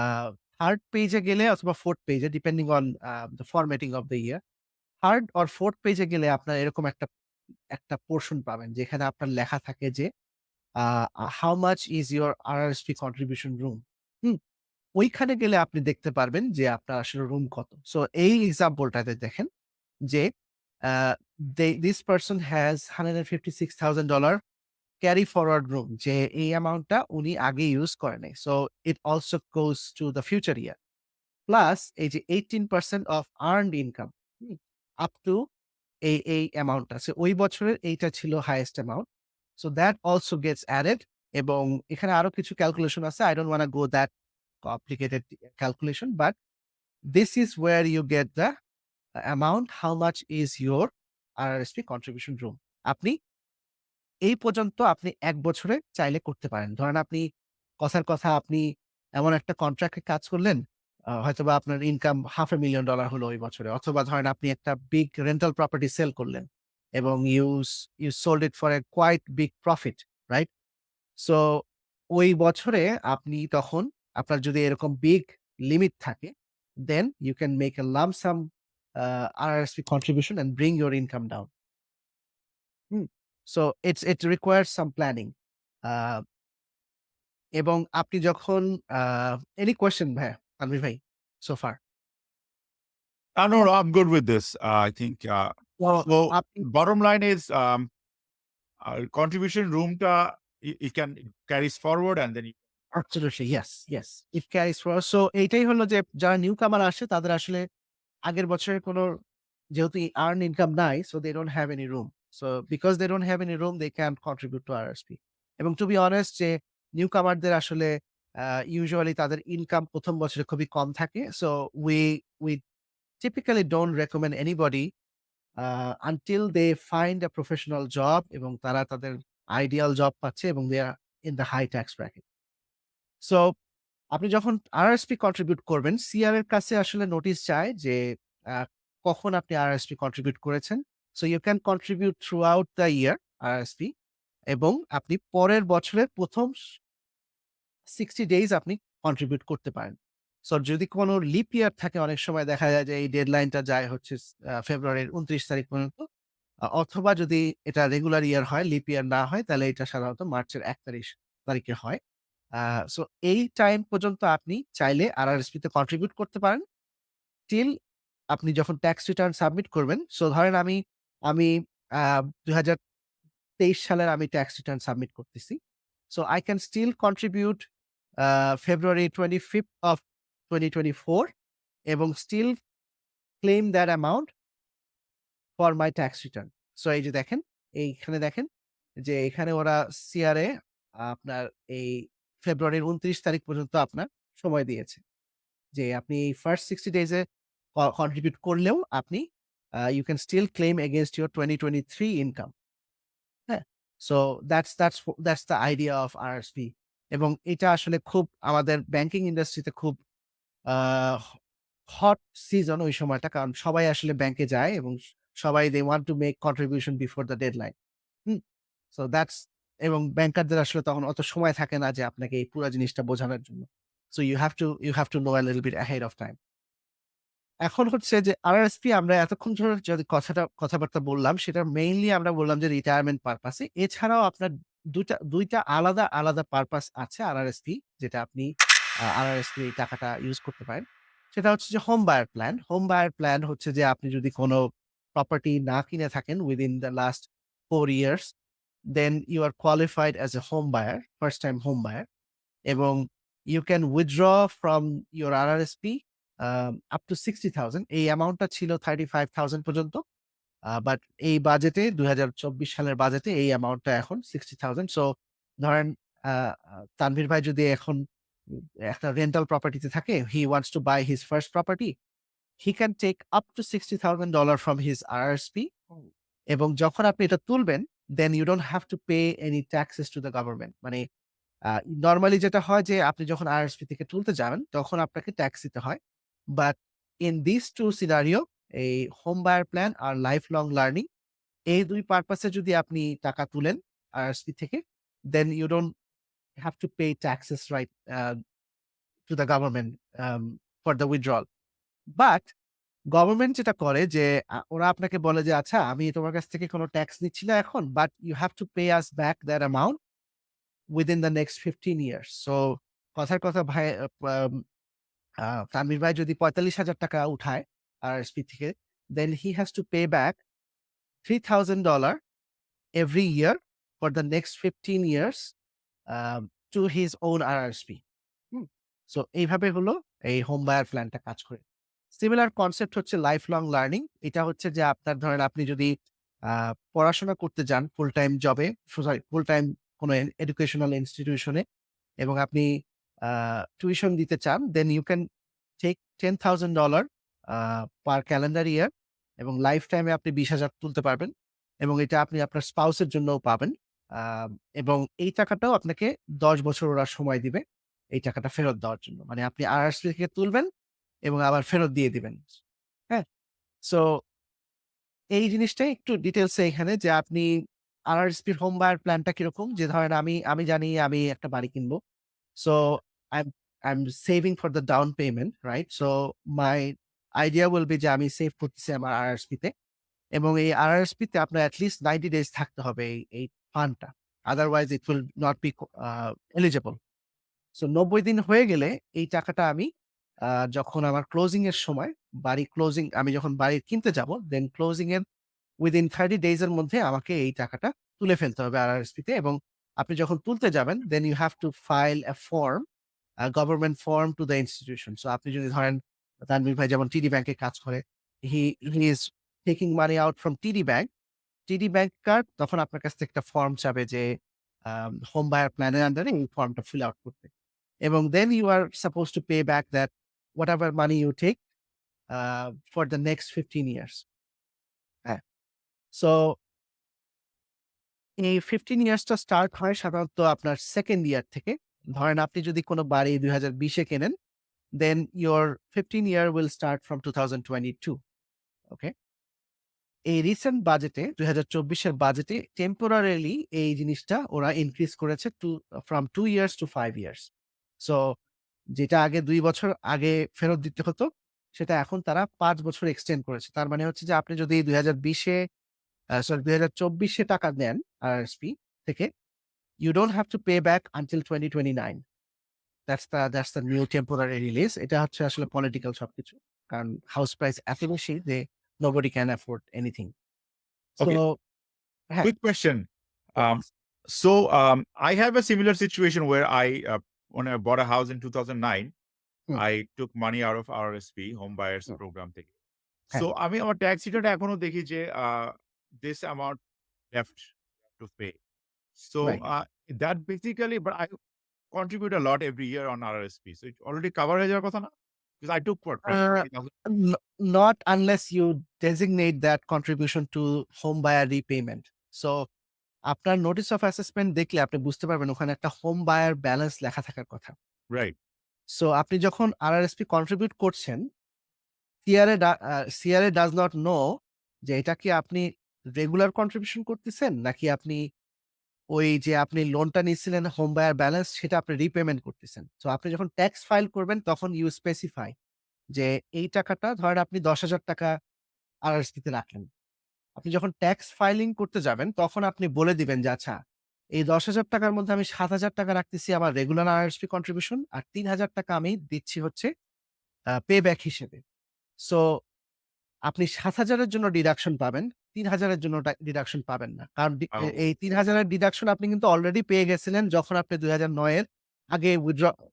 3rd পেজে গেলে অথবা 4th পেজে depending on the formatting of the year 3rd or 4th পেজে গেলে আপনার এরকম একটা পোরশন পাবেন যেখানে আপনার লেখা থাকে যে uh how much is your RRSP contribution room. Hmm? ওইখানে গেলে আপনি দেখতে পারবেন যে আপনার আসলে রুম কত। সো এই এক্সাম্পলটাতে দেখেন যে uh this person has $156,000 carry forward room যে এই অ্যামাউন্টটা উনি আগে ইউজ করে নাই। So it also goes to the future year. Plus এই যে 18% of earned income hmm? Up to এই অ্যামাউন্টটা। সো ওই বছরের এইটা ছিল highest amount. So that also gets added এবং এখানে আরো কিছু ক্যালকুলেশন আছে। I don't wanna go that complicated calculation, but this is where you get the amount, how much is your RRSP contribution room. আপনি এই পর্যন্ত আপনি ১ বছরে চাইলে করতে পারেন। ধরেন আপনি কথার কথা আপনি এমন একটা কন্ট্রাক্টে কাজ করলেন, হয়তোবা আপনার ইনকাম $500,000 হলো ওই বছরে। অথবা ধরেন আপনি একটা বিগ রেন্টাল প্রপার্টি সেল করলেন এবং you sold it for a quite big profit, right? So ওই বছরে আপনি তখন আপনার যদি এরকম বিগ লিমিট থাকে, then you can make a lump sum RRSP contribution and bring your income down. Hmm? So it requires some planning. আ এবং আপনি যখন আ any question ভাইয়া, তানভীর ভাই so far? No, I'm good with this. I think, তো so আপনি bottom line is, contribution room ta it can carries forward and then absolutely yes, yes. It carries forward. So এইটাই হলো যে যারা new কামার আসে তাদের আসলে আগের বছরের কোনো যেহেতু earn income নাই, so they don't have any room. So because they don't have any room, they can't contribute to RRSP. এবং to be honest যে নিউ কামারদের আসলে usually তাদের ইনকাম ১ম বছরে খুবই কম থাকে। So we typically don't recommend anybody until they find a professional job এবং তারা তাদের আইডিয়াল জব পাচ্ছে এবং they are in the high tax bracket. So আপনি যখন RRSP কন্ট্রিবিউট করবেন, সিআর এর কাছে আসলে নোটিস চায় যে আ কখন আপনি RRSP কন্ট্রিবিউট করেছেন। So you can contribute throughout the year RRSP এবং আপনি পরের বছরের ১ম 60 ডেইজ আপনি কন্ট্রিবিউট করতে পারেন। সো যদি কোনো লিপ ইয়ার থাকে অনেক সময় দেখা যায় যে এই ডেডলাইনটা যায় হচ্ছে ফেব্রুয়ারির ২৯ তারিখ পর্যন্ত। অথবা যদি এটা রেগুলার ইয়ার হয়, লিপ ইয়ার না হয় তাহলে এটা সাধারণত মার্চের ১ তারিখে হয়। আ সো এই টাইম পর্যন্ত আপনি চাইলে RRSP তে কন্ট্রিবিউট করতে পারেন। টিল আপনি যখন ট্যাক্স রিটার্ন সাবমিট করবেন। সো ধরেন আমি আ ২০২৩ সালের আমি ট্যাক্স রিটার্ন সাবমিট করতেছি। So I can still contribute February 25th of 2024 এবং still claim that amount for my tax return. So এই যে দেখেন, এইখানে দেখেন যে এখানে ওরা সিআরএ আপনার এই ফেব্রুয়ারির ২৯ তারিখ পর্যন্ত আপনার সময় দিয়েছে। যে আপনি এই ফার্স্ট 60 ডেইজ এ কন্ট্রিবিউট করলেও আপনি you can still claim against your 2023 income. হ্যাঁ? So that's the idea of RRSP এবং এটা আসলে খুব আমাদের ব্যাংকিং ইন্ডাস্ট্রিতে খুব আ হট সিজন ওই সময়টা। কারণ সবাই আসলে ব্যাংকে যায় এবং সবাই they want to make contribution before the deadline. Hmm? So that's এবং ব্যাংকারদের আসলে তখন অত সময় থাকে না যে আপনাকে এই পুরা জিনিসটা বোঝানোর জন্য। So you have to know a little bit ahead of time. এখন হচ্ছে যে আরআরএসপি আমরা এতক্ষণ ধরে যদি কথাবার্তা বললাম সেটা মেইনলি আমরা বললাম যে রিটায়ারমেন্ট পারপাসে। এছাড়াও আপনার ২ টা আলাদা পারপাস আছে আরআরএসপি যেটা আপনি আরআরএসপি এই টাকাটা ইউজ করতে পারেন। সেটা হচ্ছে যে home buyer plan. Home buyer plan হচ্ছে যে আপনি যদি কোনো প্রপার্টি না কিনে থাকেন within the last 4 years, then you are qualified as a home buyer, first time home buyer. এবং you can withdraw from your RRSP up to 60,000, এই অ্যামাউন্টটা ছিল 35,000 পর্যন্ত। বাট এই বাজেটে ২০২৪ সালের বাজেটে এই অ্যামাউন্টটা এখন 60,000। সো ধরেন আ আ তানভীর ভাই যদি এখন একটা রেন্টাল প্রপার্টিতে থাকে, he wants to buy his first property, he can take up to $60,000 from his RRSP, এবং যখন আপনি এটা তুলবেন, then you don't have to pay any taxes to the government. মানে আ নরমালি যেটা হয় যে আপনি যখন আরএসপি থেকে তুলতে যাবেন, তখন আপনাকে ট্যাক্স দিতে হয়। বাট ইন দিস 2 সিনারিও, এই হোম বায়ার প্ল্যান আর লাইফ লং লার্নিং, এই ২ পারপাস এ যদি আপনি টাকা তুলেন আরএসপি থেকে, then you don't have to pay taxes right to the government for the withdrawal. But government যেটা করে যে ওরা আপনাকে বলে যে, "আচ্ছা, আমি তোমার কাছ থেকে কোন ট্যাক্স নিচ্ছি না এখন, but you have to pay us back that amount within the next 15 years." So কথার কথা ভাই, আম আ তানভীর ভাই যদি ৳৪৫,০০০ উঠায় আরএসপি থেকে, then he has to pay back $3,000 every year for the next 15 years to his own RRSP. Hmm? So এইভাবে হলো এই হোম বায়ার প্ল্যানটা কাজ করে। সিমিলার কনসেপ্ট হচ্ছে লাইফ লং লার্নিং। এটা হচ্ছে যে আপনার ধরেন আপনি যদি আ পড়াশোনা করতে যান ফুল টাইম জবে, সরি, ফুল টাইম কোনো এডুকেশনাল ইনস্টিটিউশন এ, এবং আপনি আ টিউশন দিতে চান, then you can take $10,000 per calendar year, এবং লাইফ টাইমে আপনি ২০,০০০ তুলতে পারবেন, এবং এটা আপনি আপনার স্পাউস এর জন্যও পাবেন। আ এবং এই টাকাটাও আপনাকে ১০ বছর ওরা সময় দিবে এই টাকাটা ফেরত দেওয়ার জন্য। মানে আপনি আরআরএসপি থেকে তুলবেন এবং আবার ফেরত দিয়ে দিবেন। হ্যাঁ? সো এই জিনিসটাই একটু ডিটেইলস এ এখানে যে আপনি আরআরএসপির হোম বায়ার প্ল্যানটা কিরকম? যে ধরেন আমি আমি জানি আমি একটা বাড়ি কিনবো। So I'm I'm saving for the down payment, right? So my idea will be যে আমি সেভ করতেছি আমার RRSP তে, এবং এই RRSP তে আপনার at least 90 ডেজ থাকতে হবে এই ফান্ডটা। Otherwise it will not be eligible. So ৯০ দিন হয়ে গেলে এই টাকাটা আমি আ যখন আমার ক্লোজিং এর সময়, আমি যখন বাড়ি কিনতে যাব, দেন ক্লোজিং এর উইথিন 30 ডেইজ এর মধ্যে আমাকে এই টাকাটা তুলে ফেলতে হবে আরআরএসপি তে, এবং আপনি যখন তুলতে যাবেন, then you have to file a form, government form to the institution. So আপনি যদি ধরেন তানভীর ভাই যেমন টিডি ব্যাংকে কাজ করে, হি হি ইস টেকিং মানি আউট ফ্রম টিডি ব্যাংক। টিডি ব্যাংক কার্ড তখন আপনার কাছ থেকে একটা ফর্ম চাবে যে হোম বায়ার প্ল্যানের আন্ডারে এই ফর্মটা ফিল আউট করতে। এবং then you are supposed to pay back that whatever money you take for the next 15 years. হ্যাঁ? সো এই 15 ইয়ার্সটা স্টার্ট হয় সাধারণত আপনার 2nd ইয়ার থেকে। ধরেন আপনি যদি কোন বাড়ি ২০২০ এ কেনেন, then your 15 year will start from 2022. ওকে? এই রিসেন্ট বাজেটে ২০২৪ এর বাজেটে টেম্পোরারিলি এই জিনিসটা ওরা ইনক্রিজ করেছে from 2 years to 5 years. So যেটা আগে ২ বছর আগে ফেরত দিতে হতো, সেটা এখন তারা ৫ বছর এক্সটেন্ড করেছে। তার মানে হচ্ছে যে আপনি যদি ২০২০ এ সরি, ২০২৪ এ টাকা নেন আরআরএসপি থেকে, you don't have to pay back until 2029. That's the new temporary release. এটা হচ্ছে আসলে পলিটিক্যাল সবকিছু। কারণ হাউস প্রাইস এত বেশি যে nobody can afford anything. So Okay, হ্যাঁ, quick question. Um, yes. I have a similar situation where when I bought a house in 2009, hmm, I took money out of RRSP, Home Buyers hmm, Program থেকে। হ্যাঁ, So আমি আমার tax রিটার্নে এখনো দেখি যে this amount left to pay. So right. that basically, but I contribute a lot every year on RRSP. So it already cover হয়ে যাওয়ার কথা না? Because I took what, roughly Uh, 30,000? not unless you designate that contribution to home buyer repayment. So আপনার notice of assessment দেখলে আপনি বুঝতে পারবেন ওখানে একটা হোম বায়ার ব্যালেন্স লেখা থাকার কথা। Right. সো আপনি যখন আরআরএসপি কন্ট্রিবিউট করছেন, সিআরএ ডাজ নট নো যে এটা কি আপনি রেগুলার কন্ট্রিবিউশন করতেছেন, নাকি আপনি ওই যে আপনি লোনটা নিচ্ছিলেন হোম বায়ার ব্যালেন্স সেটা আপনি রিপেমেন্ট করতেছেন। সো আপনি যখন ট্যাক্স ফাইল করবেন তখন ইউ স্পেসিফাই যে এই টাকাটা ধরেন আপনি ৳১০,০০০ আরআরএসপি তে রাখলেন। আপনি যখন ট্যাক্স ফাইলিং করতে যাবেন তখন আপনি বলে দিবেন যে, "আচ্ছা, এই ৳১০,০০০ র মধ্যে আমি ৳৭,০০০ রাখতেছি আমার রেগুলার আরআরএসপি কন্ট্রিবিউশন আর ৳৩,০০০ আমি দিচ্ছি হচ্ছে পে ব্যাক হিসেবে।" সো আপনি ৭,০০০ এর জন্য ডিডাকশন পাবেন। ৩,০০০ এর জন্য ডিডাকশন পাবেন না। কারণ এই ও ৩,০০০ এর ডিডাকশন আপনি কিন্তু অলরেডি পেয়ে গেছিলেন যখন আপনি ২০০৯ এর আগে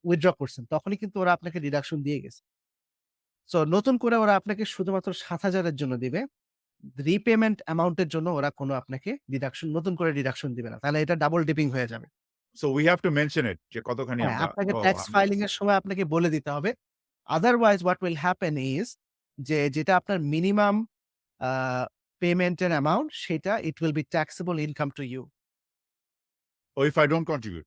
উইথড্র করছেন। তখনই কিন্তু ওরা আপনাকে ডিডাকশন দিয়ে গেছে। সো নতুন করে ওরা আপনাকে শুধুমাত্র ৭,০০০ এর জন্য দিবে। রিপেমেন্ট অ্যামাউন্ট এর জন্য ওরা কোনো আপনাকে নতুন করে ডিডাকশন দিবে না। তাহলে এটা ডাবল ডিপিং হয়ে যাবে। So we have to mention it যে কতখানি হ্যাঁ, আমরা আপনাকে ও ট্যাক্স ফাইলিং এর সময় আপনাকে বলে দিতে হবে। Otherwise what will happen is যে যেটা আপনার মিনিমাম আ পেমেন্ট এর অ্যামাউন্ট সেটা it will be taxable income to you. Oh if I don't contribute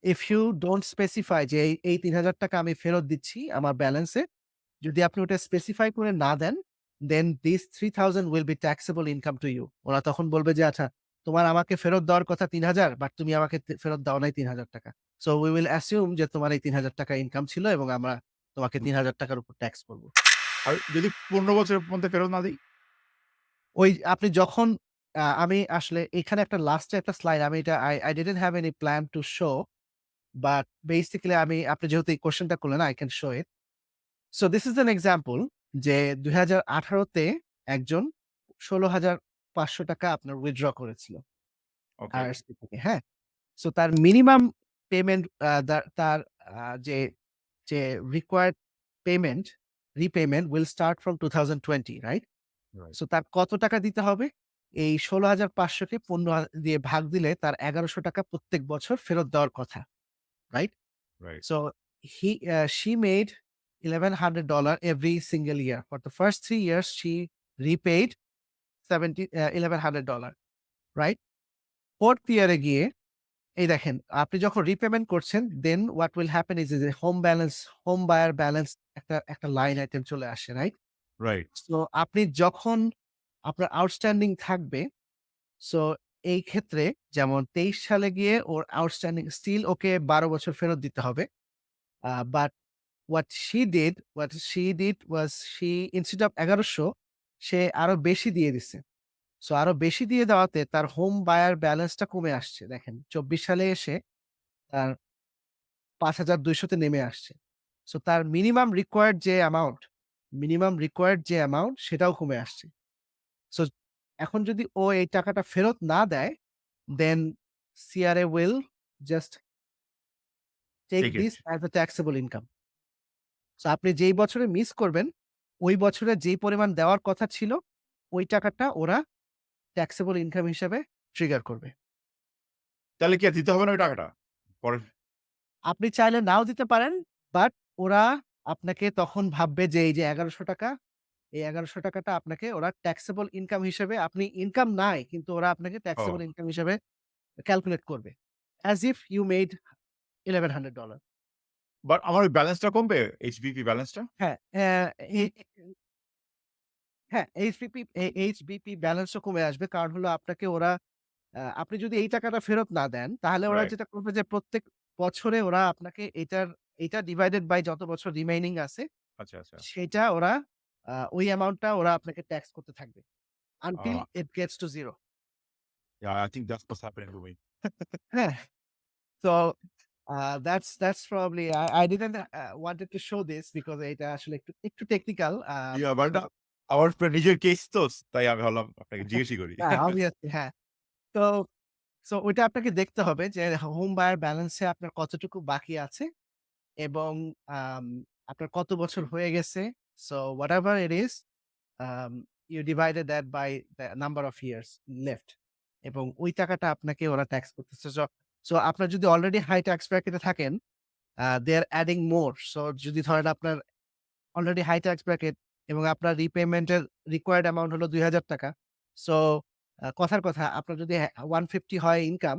if you don't specify যে এই ৳৩,০০০ আমি ফেরত দিচ্ছি আমার ব্যালেন্সে। যদি আপনি ওটা স্পেসিফাই করে না দেন, দেন দিস ৩,০০০ will be taxable income to you. ওরা তখন বলবে যে, "আচ্ছা, তোমার আমাকে ফেরত দেওয়ার কথা ৩,০০০ বাট তুমি আমাকে ফেরত দাও নাই ৳৩,০০০। সো উই উইল অ্যাসিউম যে তোমার এই ৳৩,০০০ ইনকাম ছিল এবং আমরা তোমাকে ৳৩,০০০ র উপর ট্যাক্স করব।" আর যদি ১৫ বছরের মধ্যে ফেরত না দেই? ওই আপনি যখন আমি আসলে এখানে একটা লাস্টে একটা স্লাইড আমি এটা I didn't have any plan to show but basically আপনি যেহেতু এই কোয়েশ্চেনটা করলেন I can show it. So this is an example যে ২০১৮ তে একজন ৳১৬,৫০০ আপনার উইথড্র করেছিল ওকে, আরএসপি থেকে, হ্যাঁ? সো তার মিনিমাম পেমেন্ট তার আ যে, যে required payment, repayment will start from 2020 right? Right, so তার কত টাকা দিতে হবে? এই ১৬,৫০০ কে ১৫ দিয়ে ভাগ দিলে তার ৳১১০০ প্রত্যেক বছর ফেরত দেওয়ার কথা, right? Right, So she made $1,100 every single year. For the first 3 years, she repaid $1100, right? Fourth year এ গিয়ে এই দেখেন আপনি যখন রিপেমেন্ট করছেন then what will happen is যে হোম বায়ার ব্যালেন্স একটা লাইন আইটেম চলে আসে, রাইট? রাইট, সো আপনি যখন আপনার আউটস্ট্যান্ডিং থাকবে সো এই ক্ষেত্রে যেমন ২৩ সালে গিয়ে ওর আউটস্ট্যান্ডিং স্টিল ওকে ১২ বছর ফেরত দিতে হবে। But what she did was she instead of ১১০০ সে আরো বেশি দিয়ে দিছে। সো আরো বেশি দিয়ে দেওয়াতে তার হোম বায়ার ব্যালেন্সটা কমে আসছে। দেখেন ২৪ সালে এসে তার ৫,২০০ তে নেমে আসছে। সো তার মিনিমাম রিকোয়ার্ড যে অ্যামাউন্ট সেটাও কমে আসছে। সো এখন যদি ও এই টাকাটা ফেরত না দেয়, then CRA will just take take it. This as a taxable income. So আপনি যেই বছরে মিস করবেন, ওই বছরে যেই পরিমাণ দেওয়ার কথা ছিল, ওই টাকাটা ওরা ট্যাক্সেবল ইনকাম হিসেবে ট্রিগার করবে। তাহলে কি আর দিতে হবে না ওই টাকাটা? পরে আপনি চাইলে নাও দিতে পারেন, বাট ওরা আপনাকে তখন ভাববে যে এই যে ৳১১০০ এই ৳১১০০ টা আপনাকে ওরা ট্যাক্সেবল ইনকাম হিসেবে আপনি ইনকাম নাই কিন্তু ওরা আপনাকে ট্যাক্সেবল ও ইনকাম হিসেবে ক্যালকুলেট করবে। As if you made $1100 but আমার ওই ব্যালেন্সটা কমবে? এইচবিপি ব্যালেন্সটা? হ্যাঁ, এ হ্যাঁ, এইচবিপি ব্যালেন্সও কমে আসবে। কারণ হলো আপনাকে ওরা আপনি যদি এই টাকাটা ফেরত না দেন, তাহলে ওরা রাইট। যেটা করবে যে প্রত্যেক বছরে ওরা আপনাকে এইটা ডিভাইডেড বাই যত বছর রিমেইনিং আছে, আচ্ছা, আচ্ছা। সেইটা ওরা ওই অ্যামাউন্টটা ওরা আপনাকে ট্যাক্স করতে থাকবে। Until a it gets two 0 yeah, I think that's what's happening to me. হ্যাঁ? So that's probably I didn't wanted to show this because এটা আসলে একটু টেকনিক্যাল Yeah, but আমার নিজের কেস তো তাই আমি ভাবলাম আপনাকে জিজ্ঞেসই করি। হ্যাঁ, obviously হ্যাঁ। তো ওইটা আপনাকে দেখতে হবে যে হোম বায়ার ব্যালেন্সে আপনার কতটুকু বাকি আছে এবং আম আপনার কত বছর হয়ে গেছে। So whatever it is, um, you divided that by the number of years left এবং ওই টাকাটা আপনাকে ওরা ট্যাক্স করতেছে। সো আপনার যদি অলরেডি হাই ট্যাক্স ব্র্যাকেট এ থাকেন, they are adding more. So যদি ধরেন আপনার অলরেডি হাই ট্যাক্স ব্র্যাকেট এবং আপনার রিপেমেন্ট এর রিকোয়ার্ড অ্যামাউন্ট হলো ৳২,০০০। সো কথার কথা আপনার যদি 150 হয় ইনকাম,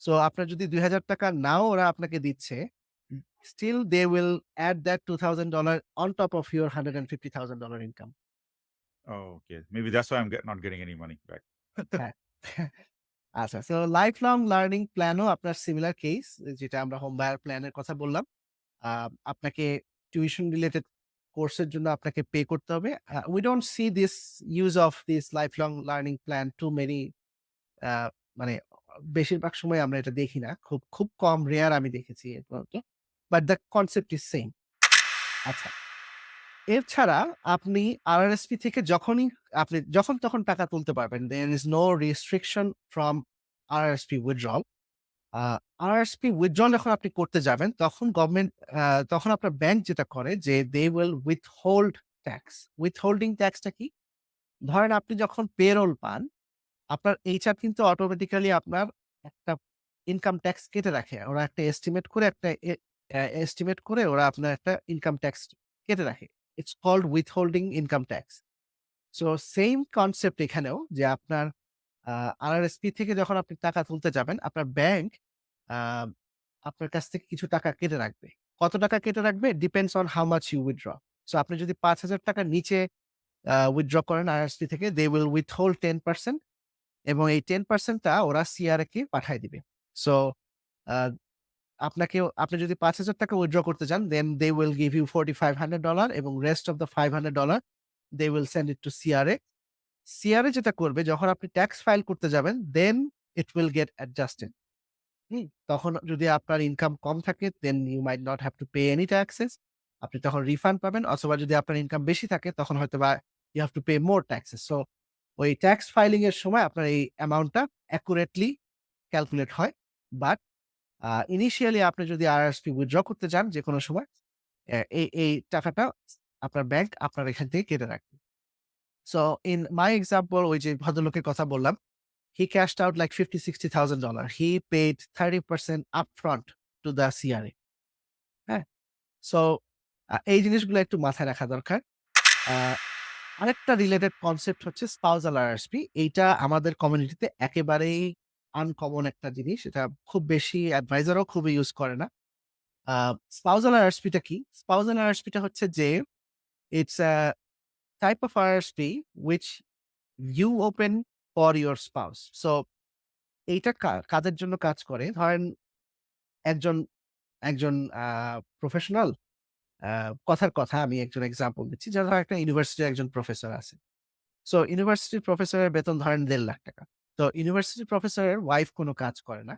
সো আপনার যদি ৳২,০০০ নাও ওরা আপনাকে দিচ্ছে, still they will add that $2,000 on top of your $150,000 income. Oh, okay. Maybe that's why I'm not getting any money back. হ্যাঁ। আচ্ছা, সো লাইফ লং লার্নিং প্ল্যানও আপনার সিমিলার কেস যেটা আমরা হোম বায়ার প্ল্যান এর কথা বললাম। আ আপনাকে টিউশন রিলেটেড কোর্সের জন্য আপনাকে পে করতে হবে। We don't see this use of this lifelong learning plan too many আ মানে বেশিরভাগ সময় আমরা এটা দেখি না। খুব কম রেয়ার আমি দেখেছি এ পর্যন্ত। But the concept is same. আচ্ছা। এছাড়া আপনি আরআরএসপি থেকে আপনি যখন তখন টাকা তুলতে পারবেন। There is no restriction from RRSP withdrawal. A RRSP withdrawal যখন আপনি করতে যাবেন তখন গভর্নমেন্ট তখন আপনার ব্যাংক যেটা করে যে they will withhold tax. Withholding ট্যাক্সটা কি? ধরেন আপনি যখন পেরোল পান, আপনার HR কিন্তু অটোমেটিক্যালি আপনার একটা ইনকাম ট্যাক্স কেটে রাখে। ওরা একটা এস্টিমেট করে একটা এস্টিমেট করে ওরা আপনার একটা ইনকাম ট্যাক্স কেটে রাখে। It's called withholding income tax. So same concept এখানেও যে আপনার আ আরআরএসপি থেকে যখন আপনি টাকা তুলতে যাবেন, আপনার ব্যাংক আ আপনার কাছ থেকে কিছু টাকা কেটে রাখবে। কত টাকা কেটে রাখবে? Depends on how much you withdraw. So আপনি যদি ৳৫,০০০ নিচে উইথড্র করেন আরআরএসপি থেকে, they will withhold 10% এবং এই 10% টা ওরা সিআরএ কে পাঠায় দিবে। সো আ আপনি যদি ৳৫,০০০ উইথড্র করতে চান, then they will give you $4,500 এবং rest of the $500 they will send it to CRA. CRA যেটা করবে যখন আপনি ট্যাক্স ফাইল করতে যাবেন, then it will get adjusted. তখন যদি আপনার ইনকাম কম থাকে, then you might not have to pay any taxes. আপনি তখন রিফান্ড পাবেন। অথবা যদি আপনার ইনকাম বেশি থাকে তখন হয়তোবা you have to pay more taxes. So ওই ট্যাক্স ফাইলিং এর সময় আপনার এই অ্যামাউন্টটা অ্যাকুরেটলি ক্যালকুলেট হয়। বাট ইনিশিয়ালি আপনি যদি আরআরএসপি উইথড্র করতে চান যেকোনো সময়, এই টাকাটা আপনার ব্যাংক আপনার এখান থেকে কেটে রাখবে। সো ইন মাই এক্সাম্পল ওই যে ভদ্রলোকের কথা বললাম, he cashed out like $50,000-$60,000. He paid 30% upfront to the CRA. হ্যাঁ? সো এই জিনিসগুলো একটু মাথায় রাখা দরকার। আ আরেকটা রিলেটেড কনসেপ্ট হচ্ছে স্পাউজাল আরআরএসপি। এইটা আমাদের কমিউনিটিতে একেবারেই আনকমন একটা জিনিস। এটা খুব বেশি অ্যাডভাইজারও খুব ইউজ করে না। আ স্পাউজাল আরআরএসপিটা কি? স্পাউজাল আরআরএসপিটা হচ্ছে যে it's a type of RRSP which you open for your spouse. So এইটা কাদের জন্য কাজ করে? ধরেন একজন একজন প্রফেশনাল আ কথার কথা আমি একজন এক্সাম্পল দিচ্ছি। যে ধরেন একটা ইউনিভার্সিটির একজন প্রফেসর আছে। সো ইউনিভার্সিটির প্রফেসরের বেতন ধরেন ৳১.৫ লাখ। তো ইউনিভার্সিটির প্রফেসরের ওয়াইফ কোন কাজ করে না।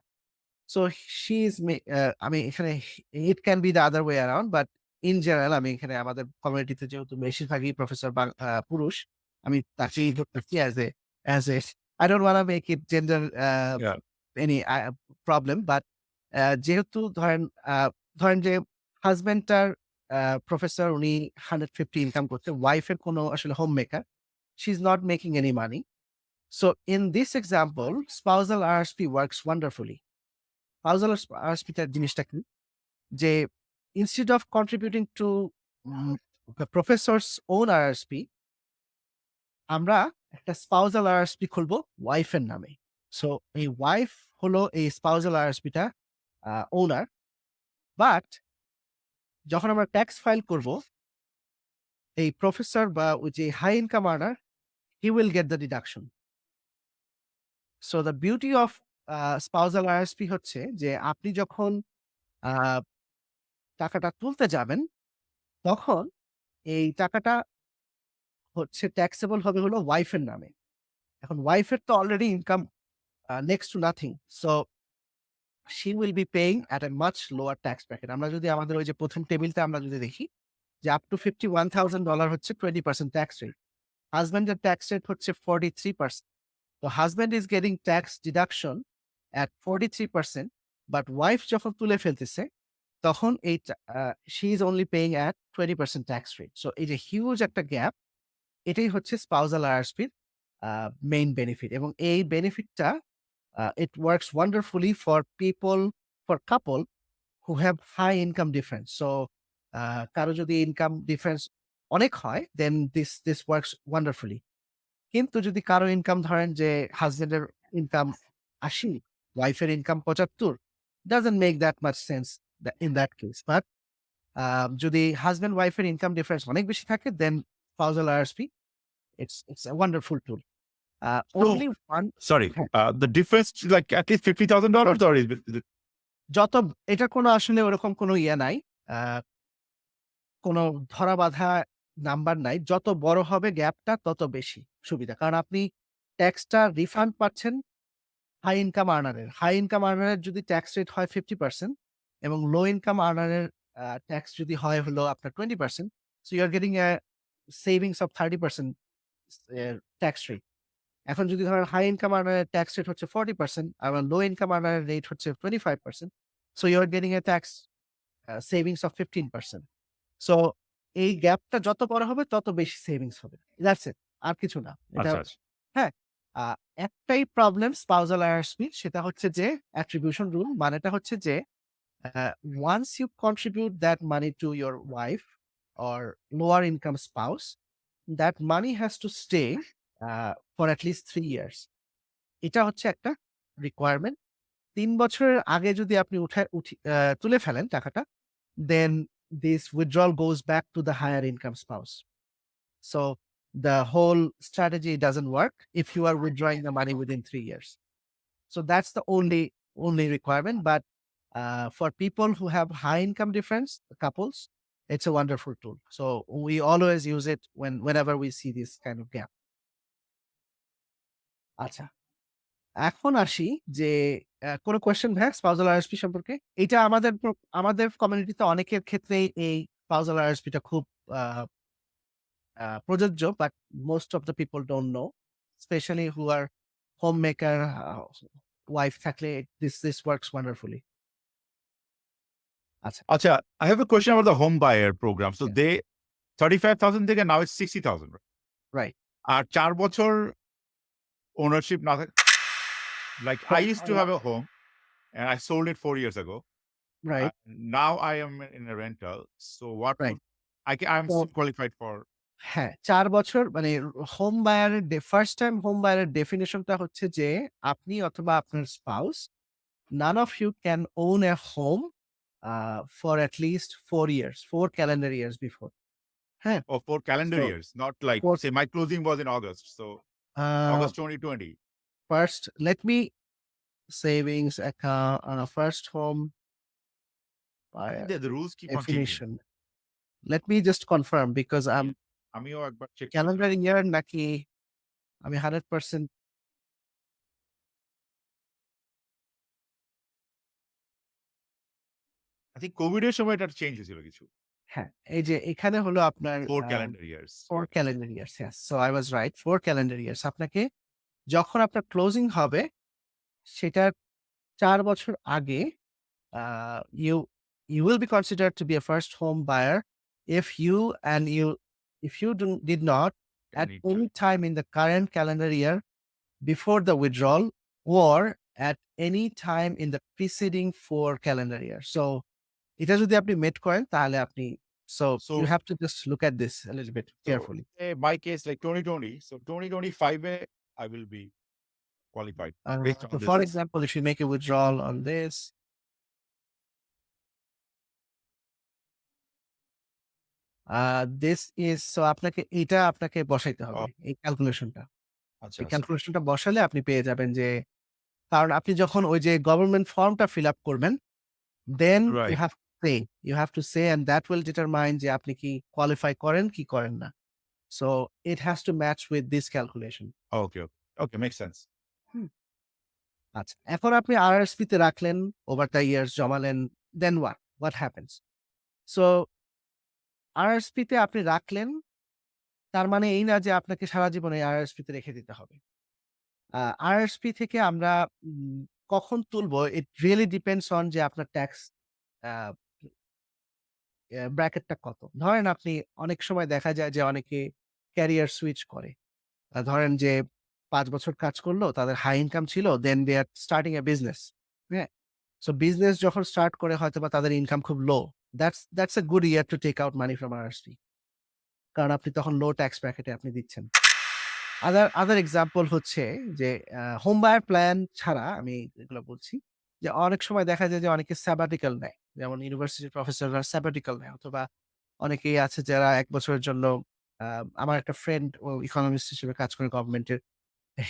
সো শি ইস আমি এখানে it can be the other way around but in general আমি এখানে আমাদের কমিউনিটিতে যেহেতু বেশিরভাগই প্রফেসর পুরুষ, আমি তাকেই ধরতেছি as a I don't wanna make it gender Yeah. any problem but যেহেতু আ ধরেন যে হাসব্যান্ডটার প্রফেসর উনি 150 ইনকাম করছে। ওয়াইফের কোনো আসলে home maker. She is not making any money. So in this example spousal RRSP works wonderfully. Spousal আরআরএসপিটার জিনিসটা কি? যে instead of contributing to um the professor's own RRSP, আমরা একটা স্পাউজাল আরআরএসপি খুলবো ওয়াইফের নামে। সো এই ওয়াইফ হলো এই স্পাউজাল আরআরএসপিটা ওনার। বাট যখন আমরা ট্যাক্স ফাইল করব, এই প্রফেসর বা ওই যে high income earner he will get the deduction. So the beauty of spousal RSP হচ্ছে যে আপনি যখন আ টাকাটা তুলতে যাবেন, তখন এই টাকাটা হচ্ছে ট্যাক্সেবল হবে হলো ওয়াইফের নামে। এখন ওয়াইফের তো already income next to nothing. So she will be paying at a much lower tax bracket. আমরা যদি আমাদের ওই যে ১ম টেবিলটা আমরা যদি দেখি যে up to $51,000 হচ্ছে 20% ট্যাক্স রেট। হাসব্যান্ডের ট্যাক্স রেট হচ্ছে 43%. তো husband is getting tax deduction at 43%, but wife যখন তুলে ফেলতেছে তখন এই she is only paying at 20% tax rate. So এই যে হিউজ একটা গ্যাপ, এটাই হচ্ছে স্পাউজাল আরআরএসপির মেইন বেনিফিট। এবং এই বেনিফিটটা it works wonderfully for couple who have high income difference. So কারো যদি ইনকাম ডিফারেন্স অনেক হয়, দেন দিস ওয়ার্কস ওয়ান্ডারফুলি। কিন্তু যদি কারো ইনকাম ধরেন যে হাসব্যান্ডের ইনকাম ৮০, ওয়াইফের income ৭৫, doesn't make that much sense in that case. But যদি হাসব্যান্ড ওয়াইফের ইনকাম ডিফারেন্স অনেক বেশি থাকে, দেন spousal RSP it's a wonderful tool. Only one Sorry, হ্যাঁ, the difference is like at least $50,000 or is it? যত এটার কোনো আসলে ওরকম কোনো ইয়ে নাই। আ কোনো ধরা বাঁধা নাম্বার নাই। যত বড় হবে গ্যাপটা তত বেশি সুবিধা। কারণ আপনি ট্যাক্সটা রিফান্ড পাচ্ছেন হাই ইনকাম আর্নারের। হাই ইনকাম আর্নারের যদি ট্যাক্স রেট হয় 50% এবং লো ইনকাম আর্নারের ট্যাক্স যদি হয় হলো আপনার 20%, so you are getting a savings of 30% tax rate. এখন যদি ধরেন হাই ইনকাম আর্নারের ট্যাক্স রেট হচ্ছে 40% আর লো ইনকাম আর্নারের রেট হচ্ছে 25%, so you are getting a tax savings of 15%. So এই গ্যাপটা যত বড় হবে তত বেশি সেভিংস হবে। That's it. আর কিছু না। এটা আচ্ছা, আচ্ছা। হ্যাঁ, আ একটাই প্রবলেম স্পাউজাল আইআরএসপি, সেটা হচ্ছে যে অ্যাট্রিবিউশন রুল। মানেটা হচ্ছে যে once you contribute that money to your wife or lower income spouse, that money has to stay for at least 3 years. এটা হচ্ছে একটা রিকোয়ারমেন্ট। ৩ বছরের আগে যদি আপনি তুলে ফেলেন টাকাটা, then this withdrawal goes back to the higher income spouse. So the whole strategy doesn't work if you are withdrawing the money within 3 years. So that's the only requirement. But for people who have high income difference, couples, it's a wonderful tool. So we always use it whenever we see this kind of gap. আচ্ছা, এখন আসি যে কোন question ভাইয়া spousal RSP সম্পর্কে? এটা আমাদের কমিউনিটিতে অনেকের ক্ষেত্রেই এই স্পাউজাল আরএসপিটা খুব আ প্রযোজ্য, but most of the people don't know. Specially who are homemaker wife থাকলে দিস ওয়ার্কস ওয়ান্ডারফুলি। আচ্ছা, Acha, I have a question about the home buyer program. So Yeah. they 35,000 থেকে now it's 60,000. রাইট। আর 4 বছর ownership না থাক like I used to have a home and I sold it 4 years ago. Right, Now I am in a rental. So what right. would I'm তো still qualified for হ্যাঁ, ৪ বছর মানে home বায়ারের first time home বায়ারের ডেফিনিশনটা হচ্ছে যে আপনি অথবা আপনার spouse, none of you can own a home for at least 4 years, 4 calendar years before. হ্যাঁ? 4 calendar So years, not like for say my closing was in August. So uh, August 2020. first let me savings account first home buyer The rules keep on changing. definition. Let me just confirm because I'm আমিও একবার check calendar year নাকি আমি 100% I think COVID এর সময় এটা change হয়েছিল কিছু। হ্যাঁ, এই যে এখানে হলো আপনার 4 calendar years. 4 calendar years. Yes. So I was right. 4 calendar years. আপনাকে যখন আপনার ক্লোজিং হবে সেটার ৪ বছর আগে uh, you you will be considered to be a first home buyer if you did not at Need any time in the current calendar year before the withdrawal or at any time in the preceding 4 calendar year. So এটা যদি আপনি মেট করেন তাহলে আপনি So you have to just look at this a little bit carefully. my case like 2020. So 2025 I will be qualified based So on for this. example, if you make a withdrawal on this, this is so আপনাকে বসাইতে হবে Oh, এই ক্যালকুলেশনটা। আচ্ছা, এই আচ্ছা। ক্যালকুলেশনটা বসালে আপনি পেয়ে যাবেন যে কারণ আপনি যখন ওই যে গভর্নমেন্ট ফর্মটা ফিল আপ করবেন, then Right. you have to say and that will determine যে আপনি কি কোয়ালিফাই করেন কি করেন না। So it has to match with this calculation. Okay, okay. Okay, makes sense. হুম, আচ্ছা। এখন আপনি আরআরএসপি তে রাখলেন, ওভার দ্য ইয়ার্স জমালেন, then what? What happens? So RRSP তে আপনি রাখলেন, তার মানে এই না যে আপনাকে সারা জীবন এই আরআরএসপি তে রেখে দিতে হবে। আরআরএসপি থেকে আমরা কখন তুলবো? ইট রিয়ালি ডিপেন্ডস অন যে আপনার ট্যাক্স আ ব্র্যাকেটটা কত। ধরেন আপনি অনেক সময় দেখা যায় যে অনেকে ক্যারিয়ার সুইচ করে। ধরেন যে ৫ বছর কাজ করলো, তাদের হাই ইনকাম ছিল, then they are starting a business. হ্যাঁ? সো বিজনেস যখন স্টার্ট করে হয়তোবা তাদের ইনকাম খুব low. That's a good year to take out money from RRSP. কারণ আপনি তখন লো ট্যাক্স ব্র্যাকেটে আপনি দিচ্ছেন। আদার এক্সাম্পল হচ্ছে যে হোম বায়ার প্ল্যান ছাড়া আমি এগুলো বলছি যে অনেক সময় দেখা যায় যে অনেকে স্যাবাটিক্যাল নেয়। যেমন ইউনিভার্সিটির প্রফেসররা স্যাবাটিক্যাল নেয় অথবা অনেকেই আছে যারা ১ বছরের জন্য আ আমার একটা ফ্রেন্ড ও ইকোনমিস্ট হিসেবে কাজ করে গভর্নমেন্টের।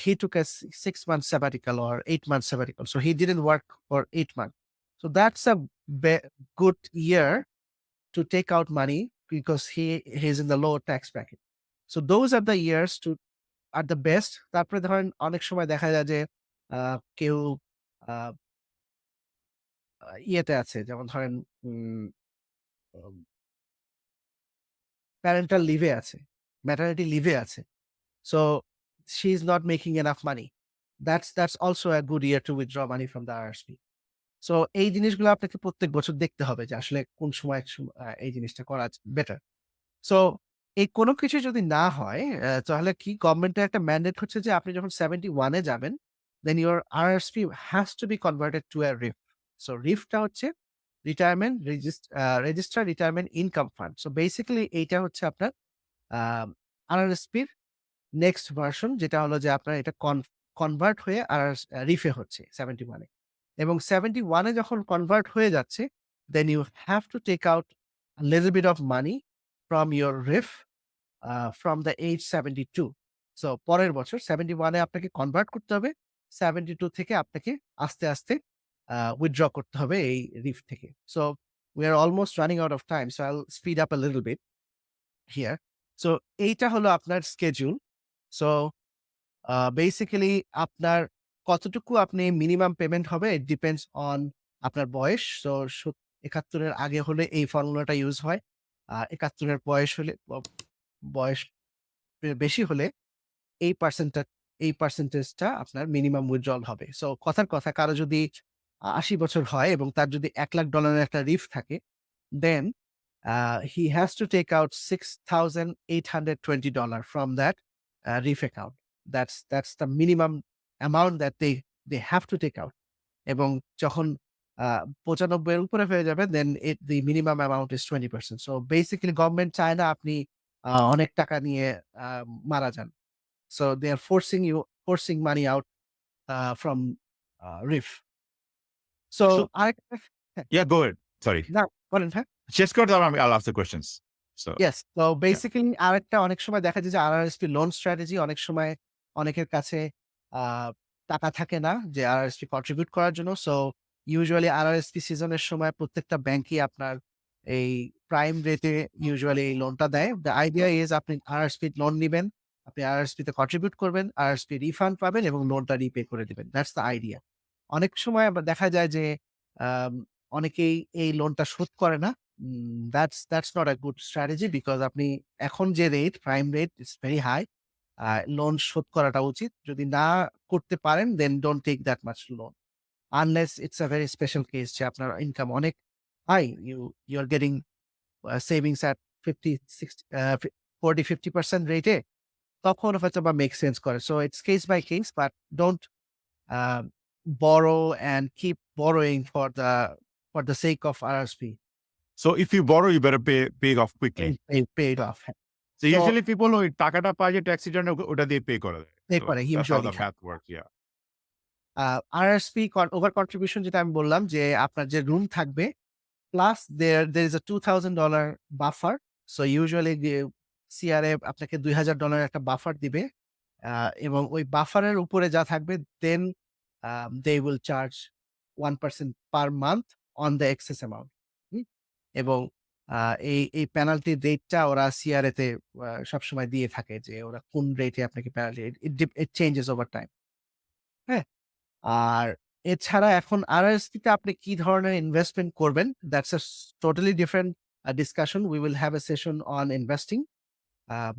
He took a 6 month sabbatical or 8 month sabbatical. So he didn't work for 8 months. So that's a good year to take out money because he's in the lower tax bracket. So those are the years to are the best. তারপরে ধরেন অনেক সময় দেখা যায় যে কেউ আ ইয়েতে আছে যেমন ধরেন উম প্যারেন্টাল লিভে আছে, ম্যাটারনিটি লিভে আছে। So she is not making enough money. That's also a good year to withdraw money from the RRSP. So এই জিনিসগুলো আপনাকে প্রত্যেক বছর দেখতে হবে যে আসলে কোন সময় এই জিনিসটা করা বেটার। সো এই কোন কিছু যদি না হয় তাহলে কি গভর্নমেন্টের একটা ম্যান্ডেট হচ্ছে যে আপনি যখন 71 এ যাবেন, then your RRSP has to be converted to a RIF. So RIF টা হচ্ছে register retirement income fund. So basically এইটা হচ্ছে আপনার আ RRSP-র নেক্সট ভার্সন, যেটা হলো যে আপনার এটা কনভার্ট হয়ে রিফে হচ্ছে 71 এ। এবং 71 এ যখন কনভার্ট হয়ে যাচ্ছে, then you have to take out a little bit of money from your RIF from the age 72. So পরের বছর 71 এ আপনাকে কনভার্ট করতে হবে। 72 থেকে আপনাকে আস্তে, আস্তে উইথড্র করতে হবে এই রিফ থেকে। So we are almost running out of time, so I'll speed up a little bit here. So এইটা হলো আপনার স্কেডিউল। সো বেসিক্যালি আপনার কতটুকু আপনি মিনিমাম পেমেন্ট হবে, ইট ডিপেন্ডস অন আপনার বয়স। সো ৭১ এর আগে হলে এই ফর্মুলাটা ইউজ হয়। ৭১ এর বয়স বেশি হলে এই পার্সেন্টেজটা আপনার মিনিমাম উইথড্রল হবে। সো কথার কথা, কারো যদি ৮০ বছর হয় এবং তার যদি $১,০০,০০০ এর একটা রিফ থাকে, দেন he has to take out $6,820 from that RIF account. That's the minimum amount that they have to take out. এবং যখন ৯৫ এর উপরে হয়ে যাবে, then the minimum amount is 20%. So basically government চায় না আপনি অনেক টাকা নিয়ে মারা যান। So they are forcing money out from RIF. So So আরেকটা হ্যাঁ, yeah, go ahead. Sorry. না বলেন ভাই? Just go down. I'll ask the questions. So yes. তো yeah. বেসিক্যালি আরেকটা অনেক সময় দেখা যায় যে আরআরএসপি লোন স্ট্র্যাটেজি অনেক সময় অনেকের কাছে আ টাকা থাকে না যে আরআরএসপি কন্ট্রিবিউট করার জন্য। সো ইউজুয়ালি আরআরএসপি সিজনের সময় প্রত্যেকটা ব্যাংকই আপনার এই প্রাইম রেটে ইউজুয়ালি এই লোনটা দেয়। দ্যা আইডিয়া ইজ আপনি আরআরএসপি লোন নিবেন, আপনি আরআরএসপি তে কন্ট্রিবিউট করবেন, আরআরএসপি রিফান্ড পাবেন এবং লোনটা রিপে করে দিবেন। That's the idea. অনেক সময় আবার দেখা যায় যে আম অনেকেই এই লোনটা শোধ করে না। that's not a good strategy because আপনি এখন যে rate, prime rate is very high. Loan শোধ করাটা উচিত। যদি না করতে পারেন, then don't take that much loan. Unless it's a very special case যে আপনার ইনকাম অনেক high, you are getting savings at 50, 60 40-50% রেটে, তখন হয়তোবা মেক সেন্স করে। So it's case by case, but don't uh, borrow and keep borrowing for the sake of RSP. So if you borrow, you better pay it off quickly. Pay it off. So So usually people ওই টাকাটা পায় যে tax return ওটা দিয়ে pay করে দেয়। pay So করে that's how usually the হ্যাঁ। math works. Yeah. RSP over contribution যেটা আমি বললাম যে আপনার যে রুম থাকবে plus there is a $2,000 buffer. So usually CRA আপনাকে $2,000 একটা বাফার দিবে। এবং ওই বাফারের উপরে যা থাকবে দেন they will charge 1% per month on the excess amount. হুম? এবং আ এই পেনাল্টি রেটটা ওরা সিআরএ তে সবসময় দিয়ে থাকে যে ওরা কোন রেটে আপনাকে পেনাল্টি ইট চেঞ্জেস ওভার টাইম। হ্যাঁ? আর এছাড়া এখন আরআরএসপি তে আপনি কি ধরনের ইনভেস্টমেন্ট করবেন, that's a totally different discussion. We will have a session on investing.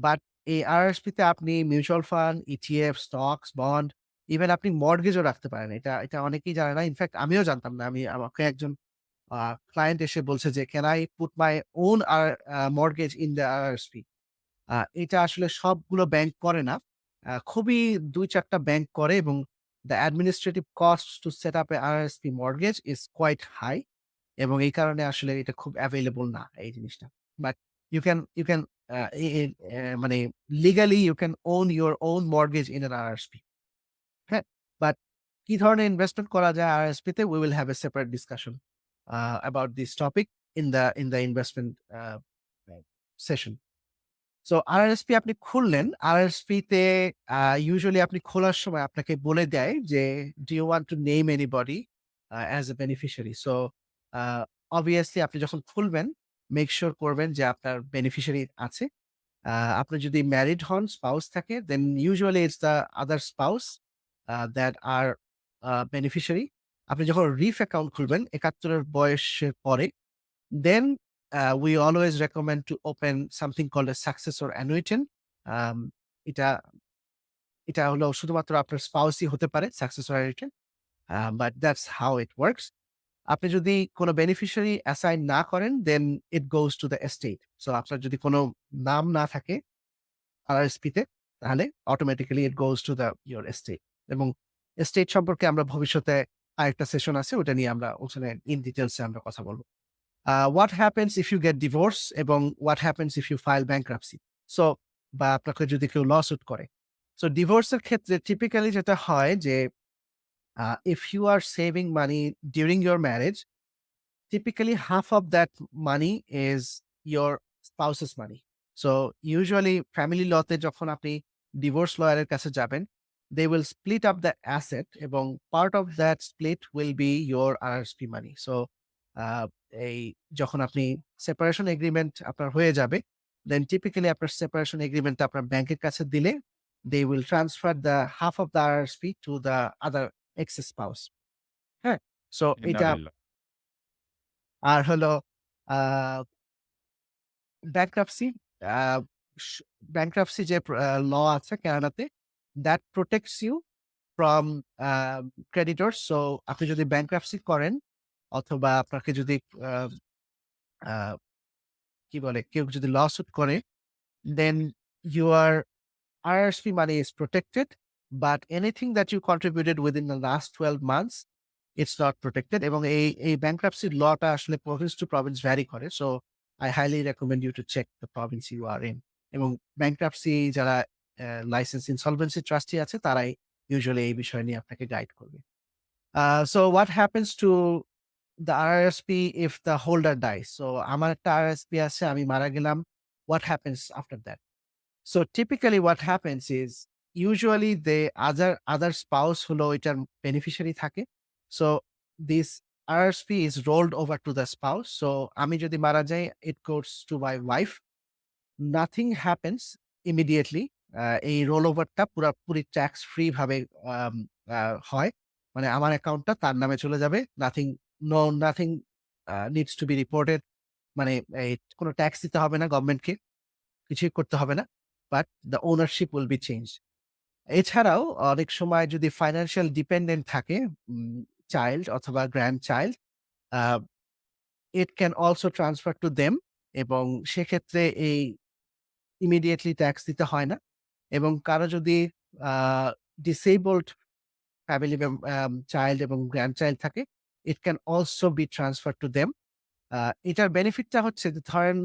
But এই আরআরএসপি তে আপনি mutual fund, ETF, stocks, bond, even আপনি মর্টগেজও রাখতে পারেন। এটা অনেকেই জানে না। ইনফেক্ট আমিও জানতাম না। আমাকে একজন ক্লায়েন্ট এসে বলছে যে, "can I put my own mortgage in the RRSP?" এটা আসলে সবগুলো ব্যাংক করে না। খুবই ২-৪ টা ব্যাংক করে এবং the administrative cost to set up a RRSP mortgage is quite high এবং এই কারণে আসলে এটা খুব এভেইলেবল না এই জিনিসটা। বাট you can আ এ এ এ মানে legally you can own your own mortgage in an RRSP. হ্যাঁ? বাট কি ধরনের ইনভেস্টমেন্ট করা যায় RRSP তে we will have a separate discussion about this topic in the investment session. So RRSP আপনি খুললেন। আরআরএসপি তে ইউজুয়ালি আপনি খোলার সময় আপনাকে বলে দেয় যে, "do you want to name anybody as a beneficiary?" So uh obviously আপনি যখন খুলবেন, মেক শিওর করবেন যে আপনার বেনিফিশিয়ারি আছে। আপনি যদি ম্যারিড হন, স্পাউস থাকে, then usually it's the other spouse that are beneficiary. আপনি যখন রিফ অ্যাকাউন্ট খুলবেন ৭১ এর বয়সের পরে, দেন we always recommend to open something called a successor annuitant. Um, এটা এটা হলো শুধুমাত্র আপনার স্পাউসই হতে পারে successor annuitant, but that's how it works. আপনি যদি কোন বেনিফিশিয়ারি অ্যাসাইন না করেন, then it goes to the estate. সো আপনার যদি কোন নাম না থাকে আরআরএসপি-তে, তাহলে automatically it goes to the your estate. এবং এস্টেট সম্পর্কে আমরা ভবিষ্যতে আরেকটা সেশন আছে, ওটা নিয়ে আমরা ওখানে ইন ডিটেইলস এ আমরা কথা বলব। What happens if you get divorce এবং what happens if you file bankruptcy? So বা আপনাকে যদি কেউ লসুট করে। সো ডিভোর্সের ক্ষেত্রে টিপিক্যালি যেটা হয় যে, if you are saving money during your marriage, typically half of that money is your spouse's money. So usually family law তে যখন আপনি ডিভোর্স লয়ারের কাছে যাবেন, they will split up the asset এবং part of that split will be your RRSP money. So আ এই যখন আপনি separation agreement আপনার হয়ে যাবে, then typically আপনার সেপারেশন এগ্রিমেন্টটা আপনার ব্যাংকের কাছে দিলে, they will transfer the half of the RRSP to the other ex spouse. হ্যাঁ? সো এটা ইন্নালিল্লাহ। আর হলো আ ব্যাংক্রাপসি, আ স ব্যাংক্রাপসি যে ল আছে কানাডাতে, that protects you from a creditors. So আপনি যদি ব্যাংক্রাপসি করেন অথবা আপনাকে যদি আ আ কি বলে? কেউ যদি লসুট করে, then your RRSP money is protected, but anything that you contributed within the last 12 months, it's not protected. এবং এই bankruptcy law টা আসলে province to province vary করে। So I highly recommend you to check the province you are in. এবং bankruptcy যারা licensed insolvency trustee আছে, তারাই usually এই বিষয় নিয়ে আপনাকে গাইড করবে। So what happens to the RRSP if the holder dies? So আমার একটা RRSP আছে, আমি মারা গেলাম। What happens after that? So typically what happens is usually the other spouse হলো এটার বেনিফিশিয়ারি থাকে। So this RSP is rolled over to the spouse. So আমি যদি মারা যাই, it goes to my wife. Nothing happens immediately. এই role ওভারটা পুরাপুরি tax free ভাবে আম আ হয়। মানে আমার অ্যাকাউন্টটা তার নামে চলে যাবে। nothing needs to be reported. মানে এই কোন ট্যাক্স দিতে হবে না গভর্নমেন্টকে। কিছুই করতে হবে না। But the ownership will be changed. এছাড়াও অনেক সময় যদি ফাইন্যান্সিয়াল ডিপেন্ডেন্ট থাকে, চাইল্ড অথবা grand child, a it can also transfer to them এবং সেক্ষেত্রে এই ইমিডিয়েটলি ট্যাক্স দিতে হয় না। এবং কারো যদি আ ডিসেবলড ফ্যামিলি চাইল্ড এবং গ্র্যান্ড চাইল্ড থাকে, it can also be transfer to them. আ এটার বেনিফিটটা হচ্ছে যে ধরেন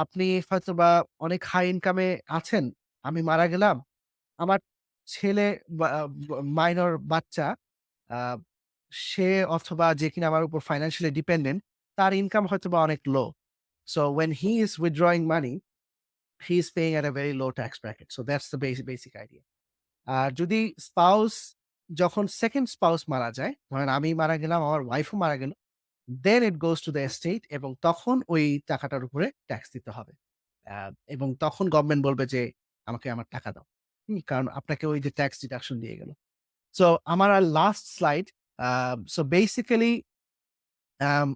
আপনি হয়তোবা অনেক হাই ইনকামে আছেন। আমি মারা গেলাম। আমার ছেলে বা মাইনর বাচ্চা, আ সে অথবা যে কিনা আমার উপর ফাইন্যান্সিয়ালি ডিপেন্ডেন্ট, তার ইনকাম হয়তোবা অনেক লো। So when he is withdrawing money, he is paying at a very low tax bracket. So that's the basic idea. আর যদি স্পাউস যখন 2nd স্পাউস মারা যায়, ধরেন আমি মারা গেলাম, আমার ওয়াইফও মারা গেল। then it goes to the estate এবং তখন ওই টাকাটার উপরে ট্যাক্স দিতে হবে। আ এবং তখন গভর্নমেন্ট বলবে যে, "আমাকে আমার টাকা দাও।" কারণ আপনাকে ওই যে ট্যাক্স ডিডাকশন দিয়ে গেল। সো আমার আর last slide. So basically um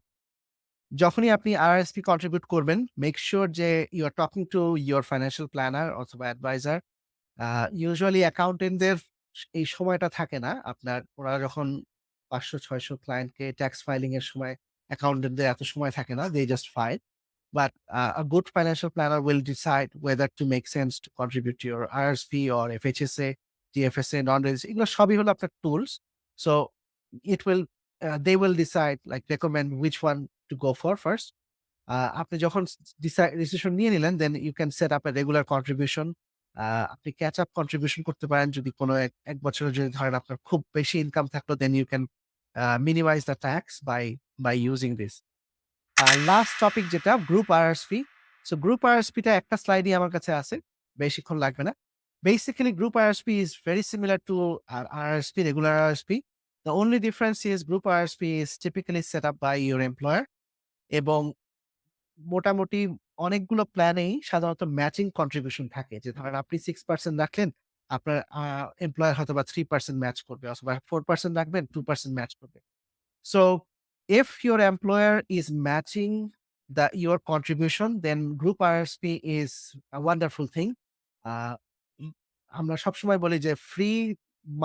যখনই আপনি আরআরএসপি কন্ট্রিবিউট করবেন, মেক সিউর যে you are talking to your financial planner অথবা অ্যাডভাইজার। ইউজুয়ালি অ্যাকাউন্টেন্টদের এই সময়টা থাকে না। আপনার ওরা যখন ৫০০-৬০০ ক্লায়েন্টকে ট্যাক্স ফাইলিং এর সময় অ্যাকাউন্টেন্টদের এত সময় থাকে না। They just file. But a good financial planner will decide whether to make sense to contribute to your RSP or FHSA, TFSA, non-registered. এগুলো সবই হলো আপনার tools. So it will they will decide, like recommend which one to go for first. আপনি যখন decision নিয়ে নিলেন, then you can set up a regular contribution. আপনি catch up contribution করতে পারেন যদি কোনো এক বছরে যদি ধরেন আপনার খুব বেশি ইনকাম থাকলো, then you can minimize the tax by using this. Last topic যেটা group RRSP. So group RRSP টা একটা স্লাইডই আমার কাছে আছে। বেশিক্ষণ লাগবে না। Basically group RRSP is very similar to RRSP, regular RRSP. The only difference is group RSP is typically set up by your employer এবং মোটামুটি অনেকগুলো প্ল্যানেই সাধারণত ম্যাচিং কন্ট্রিবিউশন থাকে। যে ধরেন আপনি 6% রাখলেন, আপনার এমপ্লয়ার হয়তোবা 3% ম্যাচ করবে অথবা 4% রাখবেন, 2% ম্যাচ করবে। So if your employer is matching your contribution, then group RSP is a wonderful thing. Uh, উম আমরা সবসময় বলি যে free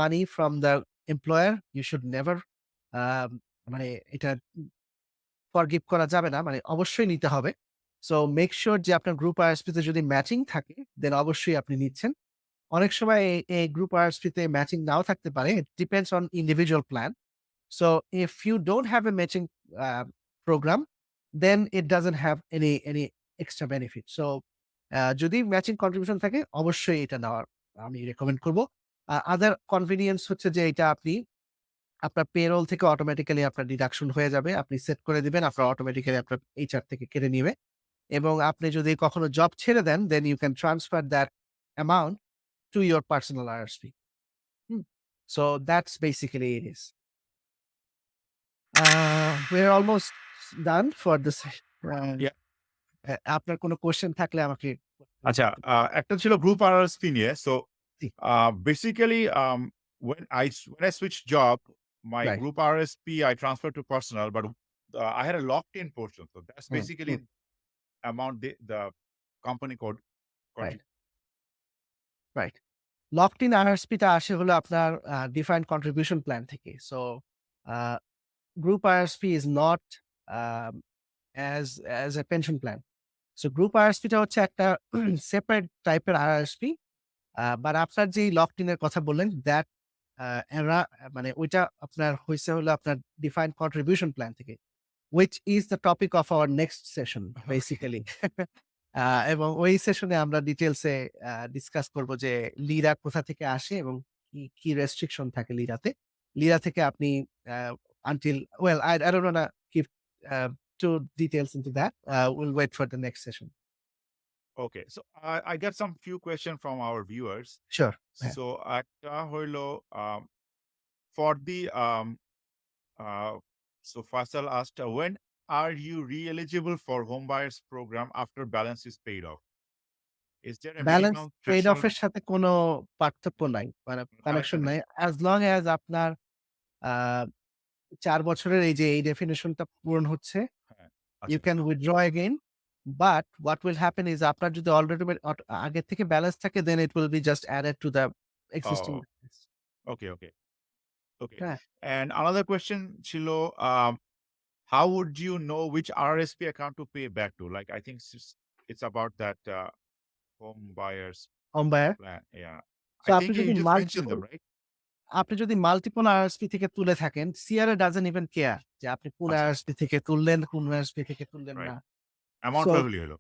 money from the employer you should never আম মানে এটা ফরগিভ করা যাবে না। মানে অবশ্যই নিতে হবে। সো মেক সিউর যে আপনার গ্রুপ RSP তে যদি ম্যাচিং থাকে, দেন অবশ্যই আপনি নিচ্ছেন। অনেক সময় এই গ্রুপ RSP তে ম্যাচিং নাও থাকতে পারে। It depends on individual plan. So if you don't have a matching program, then it doesn't have any extra benefit. So যদি ম্যাচিং কন্ট্রিবিউশন থাকে অবশ্যই এটা নেওয়ার আমি রেকমেন্ড করব। আদার কনভেনিয়েন্স হচ্ছে যে এটা আপনি আপনার পেরোল থেকে অটোমেটিক্যালি আপনার ডিডাকশন হয়ে যাবে। আপনি সেট করে দিবেন, আপনার অটোমেটিক্যালি আপনার HR থেকে কেটে নিবে। এবং আপনি যদি কখনো জব ছেড়ে দেন, then you can transfer that amount to your personal RSP. Hmm? So that's basically it is. We're almost done for this. Yeah. আপনার কোনো কোয়েশ্চেন থাকলে আমাকে আচ্ছা, একটা ছিল গ্রুপ RRSP নিয়ে। So G, basically, when I switched job, my right, group RSP I transferred to personal, but I had a locked-in portion. So that's hmm, basically hmm, amount the company could right, contribute. Right. Locked in RRSP টা আসে হলো আপনার defined contribution plan থেকে। So a group RRSP is not um, as a pension plan. So group RRSP টা হচ্ছে একটা separate টাইপের RRSP। But আপনার যেই লকড ইন এর কথা বললেন দ্যাট আ এরা মানে ওইটা আপনার হইছে হলো আপনার ডিফাইন্ড কন্ট্রিবিউশন প্ল্যান থেকে। which is the topic of our next session Okay. basically. এবং ওই সেশনে আমরা ডিটেইলসে ডিসকাস করব যে লিরা কোথা থেকে আসে এবং কি রেস্ট্রিকশন থাকে লিরাতে। লিরা থেকে আপনি আ until well, I don't wanna give too details into that. We'll wait for the next session. Okay. So I got some few questions from our viewers. Sure. হ্যাঁ, So একটা হইলো for the so Faisal asked, when are you re-eligible for home buyers program after balance is paid off? Is there a balance minimum trade of threshold এর সাথে কোনো পার্থক্য নাই। মানে connection connection? নাই। as long as আপনার আ ৪ বছরের এই যে এই ডেফিনিশনটা পূরণ হচ্ছে, হ্যাঁ, you আচ্ছা, can withdraw again. But what will happen is আপনার যদি অলরেডি আগের থেকে ব্যালেন্স থাকে, then it will be just added to the existing oh, balance. okay. Okay. হ্যাঁ, And another question, Chilo, how would you know which RSP account to pay back to? Like, I think it's about that home buyers home buyer. plan. Yeah. So I আপনি think you যদি just mentioned multiple them, right? Multiple RSP থেকে তুলে থাকেন, CRA doesn't even care যে আপনি কোন আচ্ছা, RSP থেকে তুললেন, কোন আরএসপি থেকে তুললেন right. না। Amount সো probably হলো।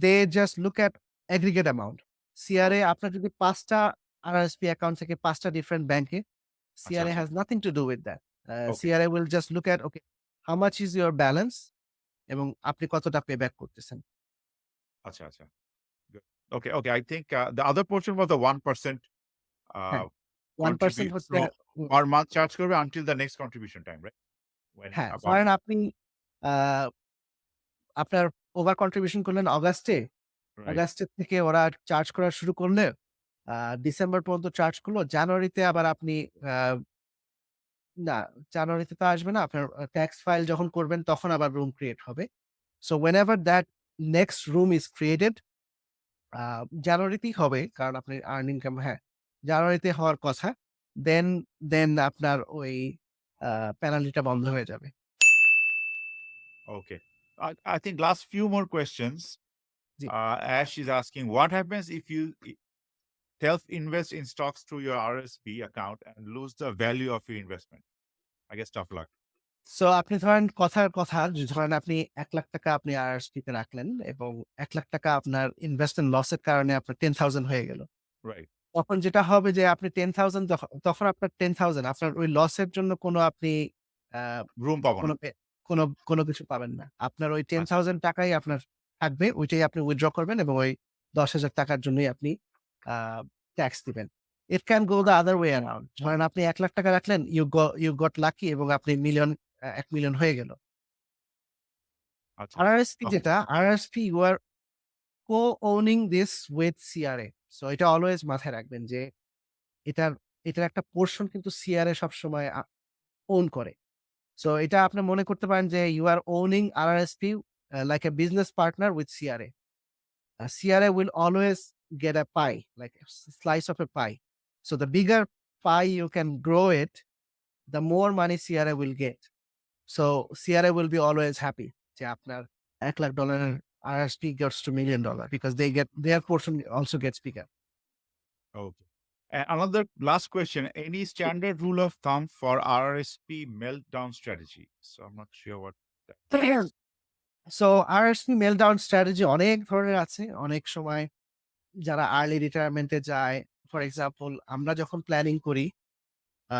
they just look at aggregate amount. CRA Okay. আপনার যদি ৫ টা আরএসপি অ্যাকাউন্ট থেকে ৫ টা ডিফারেন্ট ব্যাংকে, আচ্ছা, CRA আচ্ছা। has nothing to do with that. Okay. CRA will just look at, okay, how much is your balance এবং আপনি কতটা পে ব্যাক করতেছেন। আচ্ছা। Good. Okay. I think the other portion was the 1% হ্যাঁ, uh 1% contribute. হচ্ছে So উম per month charge করবে until the next contribution time, right? When হ্যাঁ, about ধরেন আপনি আ আপনার ওভার কন্ট্রিবিউশন করলেন অগাস্টে। right. অগাস্টের থেকে ওরা চার্জ করা শুরু করলে আ ডিসেম্বর পর্যন্ত চার্জ করলো। জানুয়ারিতে আবার আপনি আ না, জানুয়ারিতে তো আসবে না। আপনার ট্যাক্স ফাইল যখন করবেন তখন আবার রুম ক্রিয়েট হবে। So whenever that next room is created, আ জানুয়ারিতেই হবে। কারণ আপনি আর্ন ইনকাম হ্যাঁ, জানুয়ারিতে হওয়ার কথা। দেন দেন আপনার ওই আ পেনাল্টিটা বন্ধ হয়ে যাবে। Okay. I think last few more questions. G. Ash is asking, what happens if you self-invest in stocks through your RSP account and lose the value of your investment? I guess tough luck. So আপনি ধরেন কথার কথা যে ধরেন আপনি ৳১,০০,০০০ আপনি RSP তে রাখলেন এবং ৳১,০০,০০০ আপনার ইনভেস্টমেন্ট লসের কারণে আপনার 10,000 হয়ে গেল। Right. তখন যেটা হবে যে আপনি 10,000 তখন আপনার 10,000 আপনার ওই লসের জন্য কোনো আপনি আ Room পাবো না। কোনো পে কোনো কোনো কিছু পাবেন না। আপনার ওই আচ্ছা। ৳10,000 টাকাই আপনার থাকবে। ওইটাই আপনি উইথড্র করবেন এবং ওই ৳১০,০০০ টাকার জন্যই আপনি আ ট্যাক্স দিবেন। It can go the other way around. ধরেন আপনি ৳১,০০,০০০ রাখলেন, ইউ গট লাকি এবং আপনি ৳১,০০,০০০ হয়ে গেল। আচ্ছা। RRSP ওকে, যেটা, RRSP you are co-owning this with CRA. So এটা অলওয়েজ মাথায় রাখবেন যে এটার এটার একটা পোরশন কিন্তু CRA সবসময় ওন করে। সো এটা আপনি মনে করতে পারেন যে you are owning RRSP like a business partner with CRA. CRA will always get a pie, like a slice of a pie. So the bigger pie you can grow it, the more money CRA will get. So CRA will be always happy যে আপনার $1,00,000 RRSP gets to $1,000,000 because they get their portion also gets bigger. okay. Another last question. Any standard rule of thumb for RRSP meltdown strategy? So I'm not sure what that. So RRSP meltdown strategy অনেক ধরনের আছে। অনেক সময় যারা early retirement এ যায়, for example আমরা যখন planning করি, আ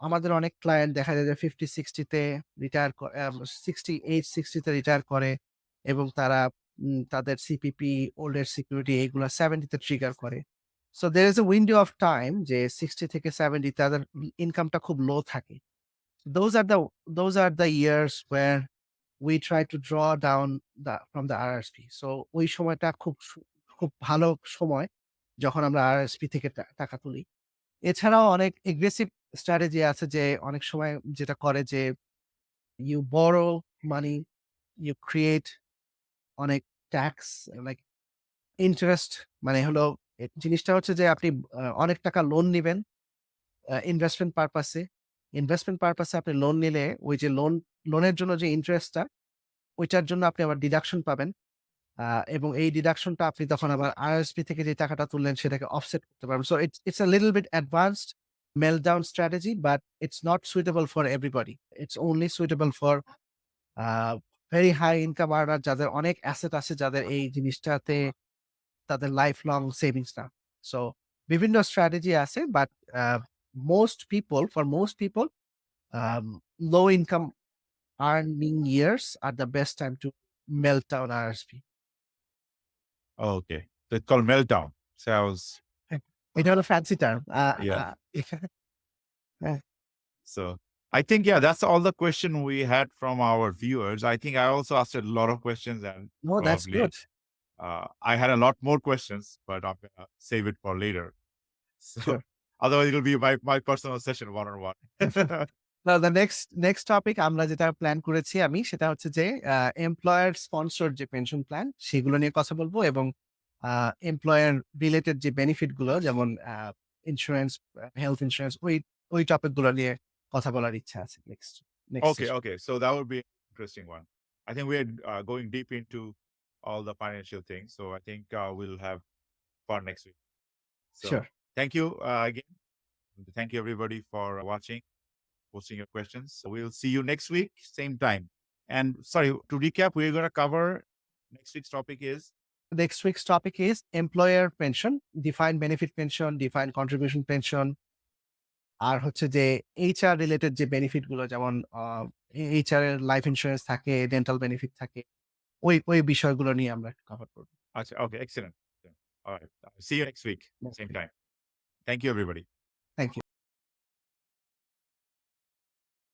আমাদের অনেক ক্লায়েন্ট দেখা যায় যে 50-60 তে রিটায়ার 60 তে রিটায়ার করে এবং তারা তাদের সিপিপি, ওল্ড এজ সিকিউরিটি এগুলা 70 তে ট্রিগার করে। So there is a window of time যে 60 থেকে 70 তাদের ইনকামটা খুব লো থাকে। Those are the those are the years where we try to draw down from the RRSP. So ওই সময়টা খুব ভালো সময় যখন আমরা RRSP থেকে টাকা তুলি। এছাড়াও অনেক এগ্রেসিভ স্ট্র্যাটেজি আছে যে অনেক সময় যেটা করে যে you borrow money, you create অনেক ট্যাক্স লাইক ইন্টারেস্ট মানে হলো জিনিসটা হচ্ছে যে আপনি অনেক টাকা লোন নিবেন ইনভেস্টমেন্ট পারপাসে। ইনভেস্টমেন্ট পারপাসে আপনি লোন নিলে ওই যে লোনের জন্য যে ইন্টারেস্টটা ওইটার জন্য আপনি আবার ডিডাকশন পাবেন। আ এবং এই ডিডাকশনটা আপনি তখন আবার আরএসপি থেকে যে টাকাটা তুললেন সেটাকে অফসেট করতে পারবেন। So it's a little bit advanced meltdown strategy, but it's not suitable for everybody. It's only suitable for a very high income earner যাদের অনেক অ্যাসেট আছে, যাদের এই জিনিসটাতে তাদের লাইফ লং সেভিংস না। সো বিভিন্ন স্ট্র্যাটেজি আছে, but a most people, um, low income earning years are the best time to melt down RSP. Okay. So it's called meltdown. So I was, হ্যাঁ, এটা হলো ফ্যান্সি টার্ম। yeah. এখানে হ্যাঁ, So I think, yeah, that's all the question we had from our viewers. I think I also asked a lot of questions and no, that's probably good. I had a lot more questions, but I'm going to save it for later. So Sure. otherwise it'll be my personal session one-on-one. Now the next topic আমরা যেটা plan করেছি আমি সেটা হচ্ছে যে employer sponsored যে pension plan সেগুলো নিয়ে কথা বলবো এবং এমপ্লয়ার রিলেটেড যে বেনিফিট গুলো যেমন ইন্সুরেন্স, হেলথ ইন্সুরেন্স ওই টপিক গুলো নিয়ে কথা বলার ইচ্ছা আছে next Okay, session. okay. So that would be an interesting one. I think we're going deep into all the financial things. So I think we'll have fun next week. So sure. thank you again. Thank you everybody for watching, posting your questions. So we'll see you next week, same time. And sorry, to recap, we're going to cover next week's topic is Next week's topic is employer pension, defined benefit pension, defined contribution pension, আর হচ্ছে যে HR related যে benefit গুলো যেমন HR এর life insurance থাকে, dental benefit থাকে। ওই বিষয়গুলো নিয়ে আমরা কভার করব। okay, excellent. All right. See you next week, same time. Thank you, everybody.